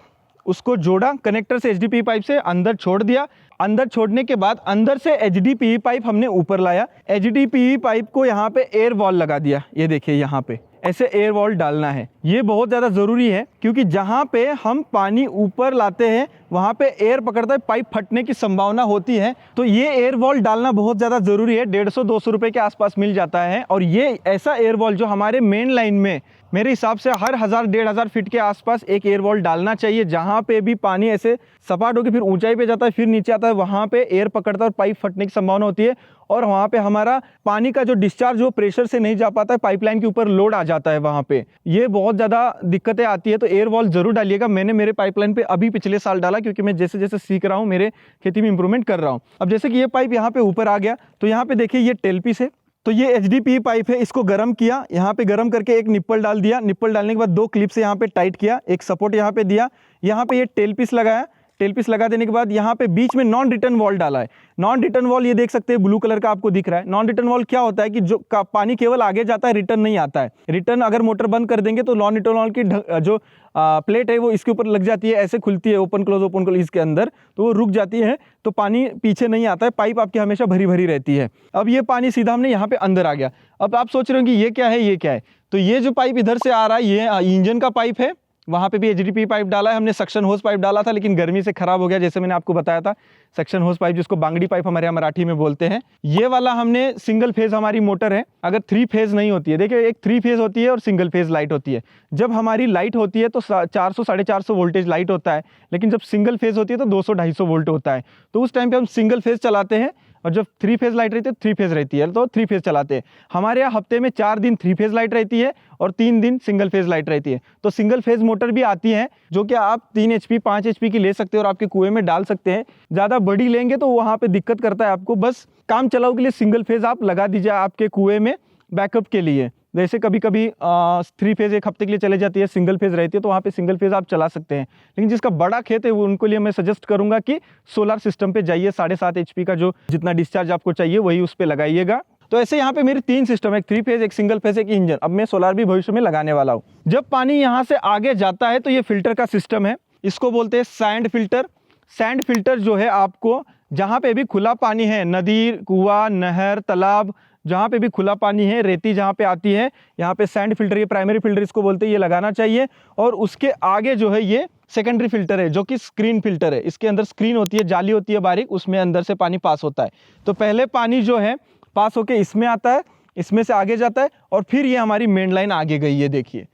उसको जोड़ा, कनेक्टर से HDPE पाइप से अंदर छोड़ दिया। अंदर छोड़ने के बाद अंदर से HDPE पाइप हमने ऊपर लाया। HDPE पाइप को यहाँ पे एयर वॉल लगा दिया। ये देखिए यहाँ पे ऐसे एयर वॉल डालना है। ये बहुत ज़्यादा ज़रूरी है क्योंकि जहाँ पे हम पानी ऊपर लाते हैं वहाँ पे एयर पकड़ता है, पाइप फटने की संभावना होती है। तो ये एयर वॉल डालना बहुत ज़्यादा ज़रूरी है। 150-200 रुपये के आसपास मिल जाता है। और ये ऐसा एयर वॉल जो हमारे मेन लाइन में मेरे हिसाब से हर 1000-1500 फीट के आसपास एक एयर वॉल डालना चाहिए। जहाँ पे भी पानी ऐसे सपाट होकर फिर ऊंचाई पे जाता है, फिर नीचे आता है, वहाँ पे एयर पकड़ता है और पाइप फटने की संभावना होती है। और वहाँ पे हमारा पानी का जो डिस्चार्ज वो प्रेशर से नहीं जा पाता है, पाइपलाइन के ऊपर लोड आ जाता है वहाँ पे। ये बहुत ज़्यादा दिक्कतें आती है, तो एयर वॉल जरूर डालिएगा। मैंने मेरे पाइपलाइन पे अभी पिछले साल डाला क्योंकि मैं जैसे जैसे सीख रहा हूँ मेरे खेती में इंप्रूवमेंट कर रहा हूँ। अब जैसे कि ये पाइप यहाँ पे ऊपर आ गया, तो यहाँ पे देखिए ये टेल पीस है। तो ये HDPE पाइप है, इसको गर्म किया, यहाँ पे गर्म करके एक निप्पल डाल दिया। निप्पल डालने के बाद 2 क्लिप से यहाँ पे टाइट किया, एक सपोर्ट यहाँ पे दिया, यहाँ पे ये टेल पीस लगाया। टेल पीस लगा देने के बाद यहाँ पे बीच में नॉन रिटर्न वॉल डाला है। नॉन रिटर्न वॉल ये देख सकते हैं ब्लू कलर का आपको दिख रहा है। नॉन रिटर्न वॉल क्या होता है कि जो पानी केवल आगे जाता है, रिटर्न नहीं आता है। रिटर्न अगर मोटर बंद कर देंगे तो नॉन रिटर्न वॉल की जो प्लेट है वो इसके ऊपर लग जाती है, ऐसे खुलती है, ओपन क्लोज इसके अंदर, तो वो रुक जाती है, तो पानी पीछे नहीं आता है, पाइप आपकी हमेशा भरी भरी रहती है। अब ये पानी सीधा हमने यहाँ पे अंदर आ गया। अब आप सोच रहे हो कि ये क्या है, ये क्या है? तो ये जो पाइप इधर से आ रहा है ये इंजन का पाइप है। वहाँ पे भी HDPE पाइप डाला है हमने। सक्शन होस पाइप डाला था लेकिन गर्मी से खराब हो गया, जैसे मैंने आपको बताया था। सक्शन होस पाइप जिसको बांगड़ी पाइप हमारे यहाँ मराठी में बोलते हैं। ये वाला हमने सिंगल फेज हमारी मोटर है, अगर 3 फेज नहीं होती है, देखिए एक 3 फेज होती है और सिंगल फेज लाइट होती है। जब हमारी लाइट होती है तो 400-450 वोल्टेज लाइट होता है, लेकिन जब सिंगल फेज होती है तो 200-250 वोल्ट होता है। तो उस टाइम पे हम सिंगल फेज चलाते हैं, और जब 3 फेज लाइट रहती है 3 फेज रहती है तो 3 फेज चलाते हैं। हमारे यहाँ हफ्ते में 4 दिन 3 फेज लाइट रहती है और 3 दिन सिंगल फेज लाइट रहती है। तो सिंगल फेज मोटर भी आती है जो कि आप 3 HP 5 HP की ले सकते हैं और आपके कुएं में डाल सकते हैं। ज़्यादा बड़ी लेंगे तो वहाँ पे दिक्कत करता है आपको। बस काम चलाओ के लिए सिंगल फेज आप लगा दीजिए आपके कुएं में बैकअप के लिए। जैसे कभी कभी 3 फेज एक हफ्ते के लिए चले जाती है, सिंगल फेज रहती है, तो वहाँ पे सिंगल फेज आप चला सकते हैं। लेकिन जिसका बड़ा खेत है वो उनको लिए मैं सजेस्ट करूंगा कि सोलार सिस्टम पे जाइए। 7.5 HP का जो जितना डिस्चार्ज आपको चाहिए वही उस पर लगाइएगा। तो ऐसे यहाँ पे मेरी 3 सिस्टम है, एक 3 फेज, एक सिंगल फेज, एक इंजन। अब मैं सोलार भी भविष्य में लगाने वाला हूँ। जब पानी यहाँ से आगे जाता है तो ये फिल्टर का सिस्टम है, इसको बोलते हैं सैंड फिल्टर। सैंड फिल्टर जो है आपको जहाँ पे भी खुला पानी है, नदी, कुआं, नहर, तालाब, जहाँ पे भी खुला पानी है, रेती जहाँ पे आती है, यहाँ पे सैंड फिल्टर, ये प्राइमरी फिल्टर इसको बोलते हैं, ये लगाना चाहिए। और उसके आगे जो है ये सेकेंडरी फिल्टर है जो कि स्क्रीन फिल्टर है। इसके अंदर स्क्रीन होती है, जाली होती है बारीक, उसमें अंदर से पानी पास होता है। तो पहले पानी जो है पास होके इसमें आता है, इसमें से आगे जाता है और फिर ये हमारी मेन लाइन आगे गई है, देखिए।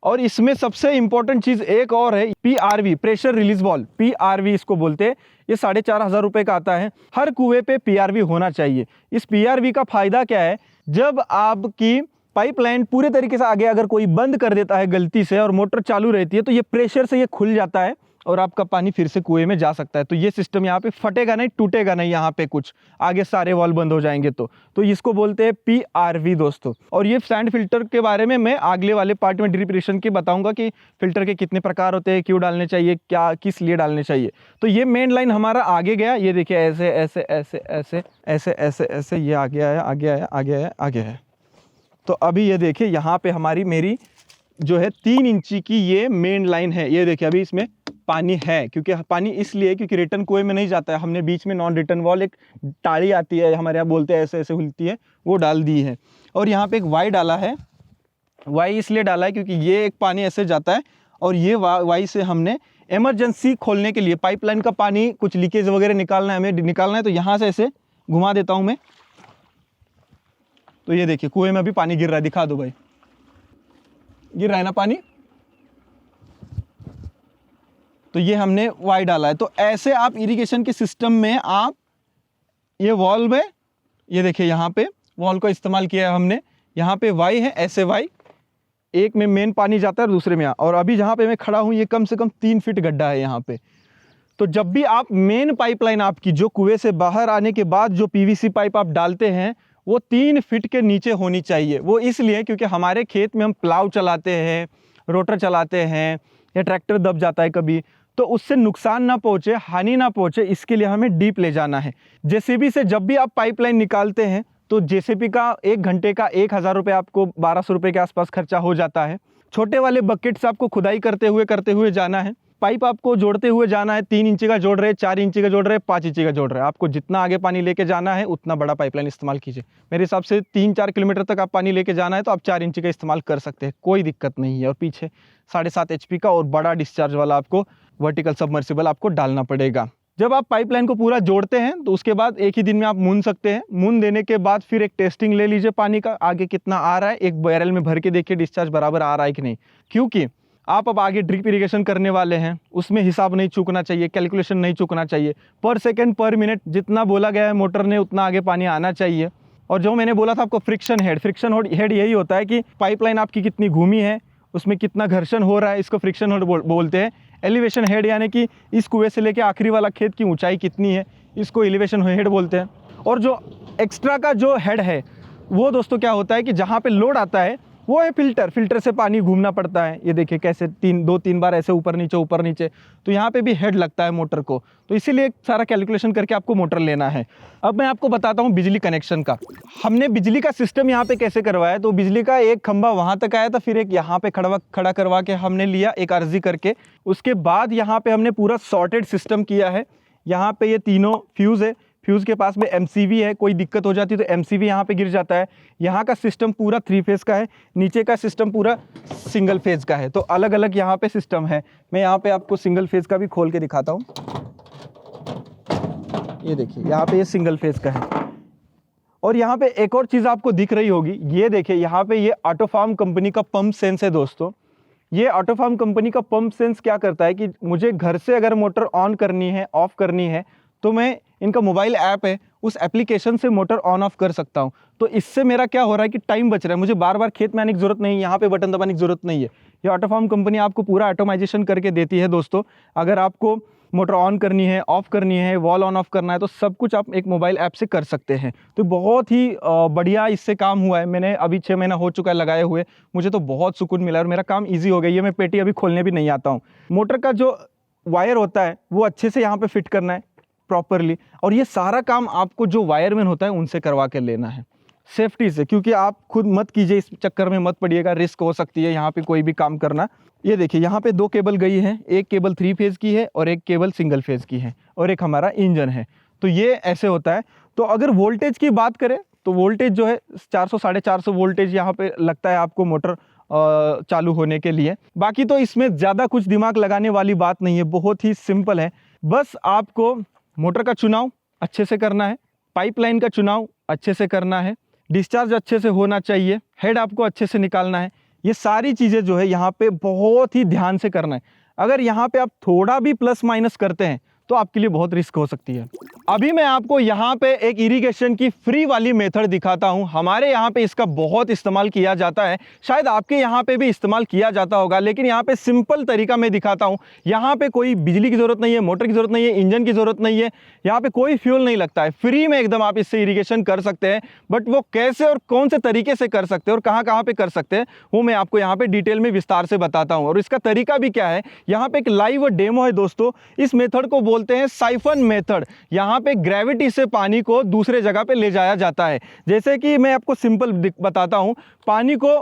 और इसमें सबसे इंपॉर्टेंट चीज एक और है, PRV, pressure release valve, PRV इसको बोलते हैं। ये 4,500 रुपये का आता है। हर कुएं पे PRV होना चाहिए। इस PRV का फायदा क्या है, जब आपकी पाइपलाइन पूरे तरीके से आगे अगर कोई बंद कर देता है गलती से और मोटर चालू रहती है तो ये प्रेशर से ये खुल जाता है और आपका पानी फिर से कुएं में जा सकता है। तो ये सिस्टम यहाँ पे फटेगा नहीं, टूटेगा नहीं, यहाँ पे कुछ आगे सारे वॉल्व बंद हो जाएंगे तो इसको बोलते हैं PRV दोस्तों। और ये सैंड फिल्टर के बारे में मैं अगले वाले पार्ट में ड्रिप इरिगेशन के बताऊंगा कि फिल्टर के कितने प्रकार होते हैं, क्यों डालने चाहिए, क्या किस लिए डालने चाहिए। तो ये मेन लाइन हमारा आगे गया, ये देखिए ऐसे ऐसे ऐसे ऐसे ऐसे ऐसे ऐसे ये आगे आया, आगे आया, आगे आया, आगे है। तो अभी ये देखिए यहाँ पे हमारी मेरी जो है 3 इंची की ये मेन लाइन है। ये देखिए अभी इसमें पानी है, क्योंकि पानी इसलिए क्योंकि रिटर्न कुएं में नहीं जाता है। हमने बीच में नॉन रिटर्न वॉल, एक टाड़ी आती है हमारे यहाँ बोलते हैं, ऐसे ऐसे खुलती है, वो डाल दी है। और यहाँ पे एक वाई डाला है, वाई इसलिए डाला है क्योंकि ये एक पानी ऐसे जाता है और ये वाई से हमने इमरजेंसी खोलने के लिए पाइपलाइन का पानी कुछ लीकेज वगैरह निकालना है, हमें निकालना है, तो यहाँ से ऐसे घुमा देता हूँ मैं। तो ये देखिए कुएं में अभी पानी गिर रहा है, दिखा दो भाई, गिर रहा है ना पानी। तो ये हमने वाई डाला है। तो ऐसे आप इरिगेशन के सिस्टम में आप ये वॉल्व है, ये देखिए यहाँ पे वॉल्व का इस्तेमाल किया है हमने। यहाँ पे वाई है, ऐसे वाई, एक में मेन पानी जाता है और दूसरे में और अभी जहाँ पे मैं खड़ा हूँ ये कम से कम 3 फीट गड्ढा है यहाँ पे। तो जब भी आप मेन पाइपलाइन आपकी जो कुएं से बाहर आने के बाद जो पीवीसी पाइप आप डालते हैं वो 3 फीट के नीचे होनी चाहिए। वो इसलिए क्योंकि हमारे खेत में हम प्लाव चलाते हैं, रोटर चलाते हैं या ट्रैक्टर दब जाता है कभी, तो उससे नुकसान ना पहुँचे, हानि ना पहुँचे, इसके लिए हमें डीप ले जाना है। जेसीबी से जब भी आप पाइपलाइन निकालते हैं तो जेसीबी का 1 घंटे का 1000 रुपये आपको 1200 रुपये के आसपास खर्चा हो जाता है। छोटे वाले बकेट से आपको खुदाई करते हुए जाना है, पाइप आपको जोड़ते हुए जाना है। 3 इंची का जोड़ रहे, 4 इंची का जोड़ रहे, 5 इंची का जोड़ रहे, आपको जितना आगे पानी लेके जाना है उतना बड़ा पाइपलाइन इस्तेमाल कीजिए। मेरे हिसाब से 3-4 किलोमीटर तक आप पानी लेके जाना है तो आप 4 इंची का इस्तेमाल कर सकते हैं, कोई दिक्कत नहीं है। और पीछे 7.5 HP का और बड़ा डिस्चार्ज वाला आपको वर्टिकल सबमर्सिबल आपको डालना पड़ेगा। जब आप पाइपलाइन को पूरा जोड़ते हैं तो उसके बाद एक ही दिन में आप मून सकते हैं। मून देने के बाद फिर एक टेस्टिंग ले लीजिए पानी का, आगे कितना आ रहा है, एक बैरल में भर के देखिए डिस्चार्ज बराबर आ रहा है कि नहीं। क्योंकि आप अब आगे ड्रिप इरिगेशन करने वाले हैं, उसमें हिसाब नहीं चूकना चाहिए, कैलकुलेशन नहीं चूकना चाहिए। पर सेकंड पर मिनट जितना बोला गया है मोटर ने उतना आगे पानी आना चाहिए। और जो मैंने बोला था आपको फ्रिक्शन हेड यही होता है कि पाइपलाइन आपकी कितनी घूमी है, उसमें कितना घर्षण हो रहा है, इसको फ्रिक्शन हेड बोलते हैं। एलिवेशन हेड यानी कि इस कुएं से लेके आखिरी वाला खेत की ऊंचाई कितनी है, इसको एलिवेशन हेड बोलते हैं। और जो एक्स्ट्रा का जो हेड है वो दोस्तों क्या होता है कि जहाँ पे लोड आता है वो है फिल्टर से पानी घूमना पड़ता है। ये देखिए कैसे 2-3 बार ऐसे ऊपर नीचे, तो यहाँ पे भी हेड लगता है मोटर को, तो इसीलिए सारा कैलकुलेशन करके आपको मोटर लेना है। अब मैं आपको बताता हूँ बिजली कनेक्शन का। हमने बिजली का सिस्टम यहाँ पे कैसे करवाया, तो बिजली का एक खंभा वहाँ तक आया था, फिर एक यहाँ पे खड़ा करवा के हमने लिया एक अर्जी करके। उसके बाद यहाँ पे हमने पूरा सॉर्टेड सिस्टम किया है। यहाँ पे ये तीनों फ्यूज़ है, फ्यूज़ के पास में MCV है, कोई दिक्कत हो जाती है तो MCV यहाँ पे गिर जाता है। यहाँ का सिस्टम पूरा 3 फेज़ का है, नीचे का सिस्टम पूरा सिंगल फेज़ का है, तो अलग अलग यहाँ पे सिस्टम है। मैं यहाँ पे आपको सिंगल फेज़ का भी खोल के दिखाता हूँ। ये देखिए यहाँ पे ये सिंगल फेज़ का है। और यहाँ पे एक और चीज़ आपको दिख रही होगी, ये देखिए यहाँ पे ये ऑटोफार्म कंपनी का पंप सेंस है दोस्तों। ये ऑटोफार्म कंपनी का पंप सेंस क्या करता है कि मुझे घर से अगर मोटर ऑन करनी है, ऑफ करनी है, तो मैं इनका मोबाइल ऐप है उस एप्लीकेशन से मोटर ऑन ऑफ कर सकता हूं। तो इससे मेरा क्या हो रहा है कि टाइम बच रहा है, मुझे बार बार खेत में आने की ज़रूरत नहीं है, यहाँ पे बटन दबाने की ज़रूरत नहीं है। ये ऑटोफार्म कंपनी आपको पूरा ऑटोमाइजेशन करके देती है दोस्तों। अगर आपको मोटर ऑन करनी है, ऑफ करनी है, वॉल ऑन ऑफ करना है, तो सब कुछ आप एक मोबाइल ऐप से कर सकते हैं। तो बहुत ही बढ़िया इससे काम हुआ है। मैंने अभी 6 महीना हो चुका है लगाए हुए, मुझे तो बहुत सुकून मिला और मेरा काम ईजी हो गया। ये मैं पेटी अभी खोलने भी नहीं आता हूँ। मोटर का जो वायर होता है वो अच्छे से यहाँ पर फिट करना है प्रॉपरली, और ये सारा काम आपको जो वायरमैन होता है उनसे करवा के लेना है सेफ्टी से, क्योंकि आप खुद मत कीजिए, इस चक्कर में मत पड़िएगा, रिस्क हो सकती है यहाँ पे कोई भी काम करना। ये देखिए यहाँ पे 2 केबल गई है, एक केबल 3 फेज़ की है और एक केबल सिंगल फेज़ की है, और एक हमारा इंजन है। तो ये ऐसे होता है। तो अगर वोल्टेज की बात करें तो वोल्टेज जो है 400-450 वोल्टेज यहाँ पे लगता है आपको मोटर चालू होने के लिए। बाकी तो इसमें ज़्यादा कुछ दिमाग लगाने वाली बात नहीं है, बहुत ही सिंपल है। बस आपको मोटर का चुनाव अच्छे से करना है, पाइपलाइन का चुनाव अच्छे से करना है, डिस्चार्ज अच्छे से होना चाहिए, हेड आपको अच्छे से निकालना है। ये सारी चीज़ें जो है यहाँ पे बहुत ही ध्यान से करना है। अगर यहाँ पे आप थोड़ा भी प्लस माइनस करते हैं तो आपके लिए बहुत रिस्क हो सकती है। अभी मैं आपको यहाँ पे एक इरिगेशन की फ्री वाली मेथड दिखाता हूँ। हमारे यहाँ पे इसका बहुत इस्तेमाल किया जाता है, शायद आपके यहाँ पे भी इस्तेमाल किया जाता होगा, लेकिन यहाँ पे सिंपल तरीका मैं दिखाता हूँ। यहाँ पे कोई बिजली की ज़रूरत नहीं है, मोटर की ज़रूरत नहीं है, इंजन की ज़रूरत नहीं है, यहाँ पे कोई फ्यूल नहीं लगता है, फ्री में एकदम आप इससे इरिगेशन कर सकते हैं। बट वो कैसे और कौन से तरीके से कर सकते हैं और कहाँ कहाँ पर कर सकते हैं वो मैं आपको यहाँ पर डिटेल में विस्तार से बताता हूँ। और इसका तरीका भी क्या है, यहाँ पर एक लाइव डेमो है दोस्तों। इस मेथड को बोलते हैं साइफन मेथड। यहाँ पे ग्रेविटी से पानी को दूसरे जगह पे ले जाया जाता है। जैसे कि मैं आपको सिंपल बताता हूँ, पानी को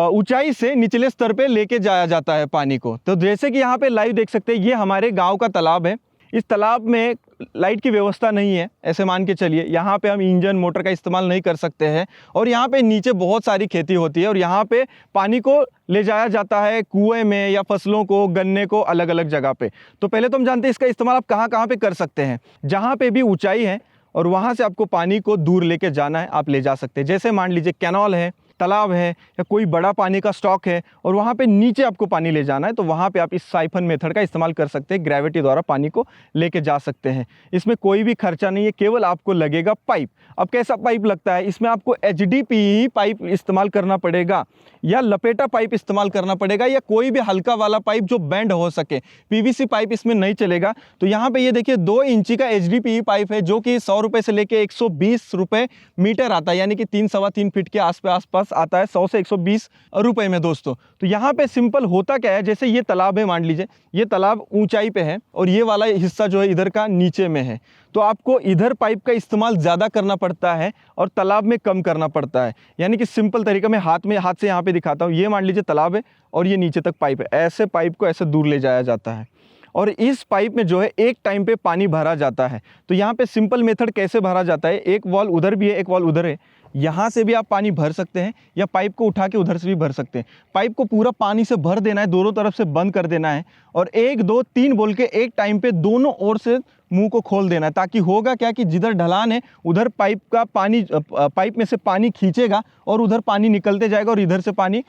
ऊंचाई से निचले स्तर पे लेके जाया जाता है पानी को। तो जैसे कि यहाँ पे लाइव देख सकते हैं, ये हमारे गांव का तालाब है। इस तालाब में लाइट की व्यवस्था नहीं है, ऐसे मान के चलिए, यहाँ पे हम इंजन मोटर का इस्तेमाल नहीं कर सकते हैं और यहाँ पे नीचे बहुत सारी खेती होती है और यहाँ पे पानी को ले जाया जाता है कुएं में या फसलों को, गन्ने को अलग अलग जगह पे। तो पहले तो हम जानते हैं इसका इस्तेमाल आप कहाँ कहाँ पे कर सकते हैं। जहाँ पे भी ऊंचाई है और वहाँ से आपको पानी को दूर लेके जाना है, आप ले जा सकते हैं। जैसे मान लीजिए कैनाल है, तालाब है या कोई बड़ा पानी का स्टॉक है और वहाँ पे नीचे आपको पानी ले जाना है, तो वहाँ पे आप इस साइफन मेथड का इस्तेमाल कर सकते हैं। ग्रेविटी द्वारा पानी को लेके जा सकते हैं। इसमें कोई भी खर्चा नहीं है, केवल आपको लगेगा पाइप। अब कैसा पाइप लगता है, इसमें आपको HDPE पाइप इस्तेमाल करना पड़ेगा या लपेटा पाइप इस्तेमाल करना पड़ेगा या कोई भी हल्का वाला पाइप जो बेंड हो सके। PVC पाइप इसमें नहीं चलेगा। तो यहाँ पे ये देखिए 2 इंची का HDPE पाइप है जो कि 100 रुपये से लेके 120 रुपये मीटर आता है, यानी कि 3-3.25 फीट के आसपास आता है, 100 से 120 रुपए में दोस्तों। तो यहाँ पे सिंपल होता क्या है, जैसे ये तालाब है, मान लीजिए ये तालाब ऊंचाई पे है और ये वाला हिस्सा जो है इधर का नीचे में है, तो आपको इधर पाइप का इस्तेमाल ज़्यादा करना पड़ता है और तालाब में कम करना पड़ता है। यानी कि सिंपल तरीका में हाथ से यहाँ पे दिखाता हूँ। ये मान लीजिए तालाब है और ये नीचे तक पाइप है, ऐसे पाइप को ऐसे दूर ले जाया जाता है और इस पाइप में जो है एक टाइम पे पानी भरा जाता है। तो यहाँ पे सिंपल मेथड कैसे भरा जाता है, एक वॉल उधर भी है, एक वॉल उधर है, यहाँ से भी आप पानी भर सकते हैं या पाइप को उठा के उधर से भी भर सकते हैं। पाइप को पूरा पानी से भर देना है, दोनों तरफ से बंद कर देना है और 1 2 3 बोल के एक टाइम पे दोनों ओर से मुंह को खोल देना है, ताकि होगा क्या कि जिधर ढलान है उधर पाइप में से पानी खींचेगा और उधर पानी निकलते जाएगा और इधर से पानी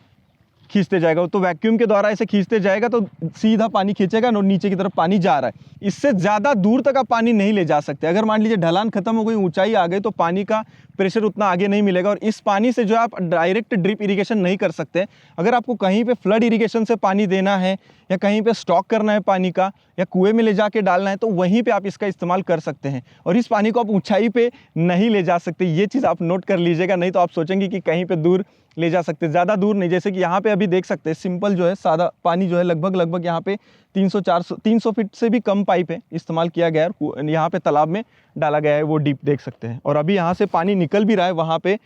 खींचते जाएगा। तो वैक्यूम के द्वारा ऐसे खींचते जाएगा तो सीधा पानी खींचेगा और नीचे की तरफ पानी जा रहा है। इससे ज़्यादा दूर तक आप पानी नहीं ले जा सकते। अगर मान लीजिए ढलान खत्म हो गई, ऊंचाई आ गई, तो पानी का प्रेशर उतना आगे नहीं मिलेगा और इस पानी से जो आप डायरेक्ट ड्रिप इरिगेशन नहीं कर सकते। अगर आपको कहीं पे फ्लड इरिगेशन से पानी देना है या कहीं पे स्टॉक करना है पानी का या कुएं में ले जाके डालना है, तो वहीं पे आप इसका इस्तेमाल कर सकते हैं और इस पानी को आप ऊंचाई पे नहीं ले जा सकते। ये चीज़ आप नोट कर लीजिएगा, नहीं तो आप सोचेंगे कि कहीं पे दूर ले जा सकते, ज़्यादा दूर नहीं। जैसे कि यहाँ पे अभी देख सकते हैं, सिंपल जो है सादा पानी जो है लगभग यहाँ पे 300 फीट से भी कम पाइप है इस्तेमाल किया गया है, यहाँ पे तालाब में डाला गया है, वो डीप देख सकते हैं। और अभी यहाँ से पानी निकल भी रहा है, वहाँ पे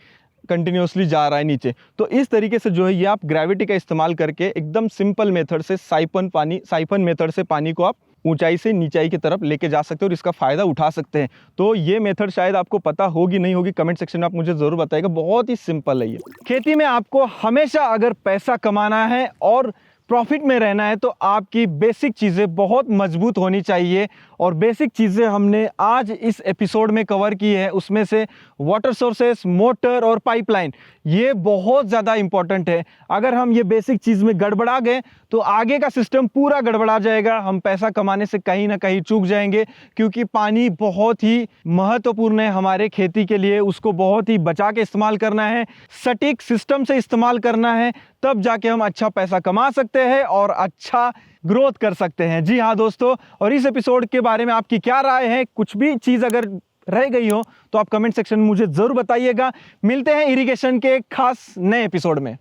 कंटिन्यूसली जा रहा है नीचे। तो इस तरीके से जो है ये आप ग्रेविटी का इस्तेमाल करके एकदम सिंपल मेथड से साइफन मेथड से पानी को आप ऊंचाई से नीचाई की तरफ लेके जा सकते हो और इसका फ़ायदा उठा सकते हैं। तो ये मेथड शायद आपको पता होगी नहीं होगी, कमेंट सेक्शन में आप मुझे ज़रूर बताइएगा। बहुत ही सिंपल है ये। खेती में आपको हमेशा अगर पैसा कमाना है और प्रॉफिट में रहना है तो आपकी बेसिक चीज़ें बहुत मजबूत होनी चाहिए और बेसिक चीज़ें हमने आज इस एपिसोड में कवर की है। उसमें से वाटर सोर्सेस, मोटर और पाइपलाइन, ये बहुत ज़्यादा इंपॉर्टेंट है। अगर हम ये बेसिक चीज़ में गड़बड़ा गए तो आगे का सिस्टम पूरा गड़बड़ा जाएगा, हम पैसा कमाने से कहीं ना कहीं चूक जाएंगे, क्योंकि पानी बहुत ही महत्वपूर्ण है हमारे खेती के लिए। उसको बहुत ही बचा के इस्तेमाल करना है, सटीक सिस्टम से इस्तेमाल करना है, तब जाके हम अच्छा पैसा कमा सकते हैं और अच्छा ग्रोथ कर सकते हैं। जी हाँ दोस्तों, और इस एपिसोड के बारे में आपकी क्या राय है, कुछ भी चीज़ अगर रह गई हो तो आप कमेंट सेक्शन में मुझे ज़रूर बताइएगा। मिलते हैं इरिगेशन के खास नए एपिसोड में।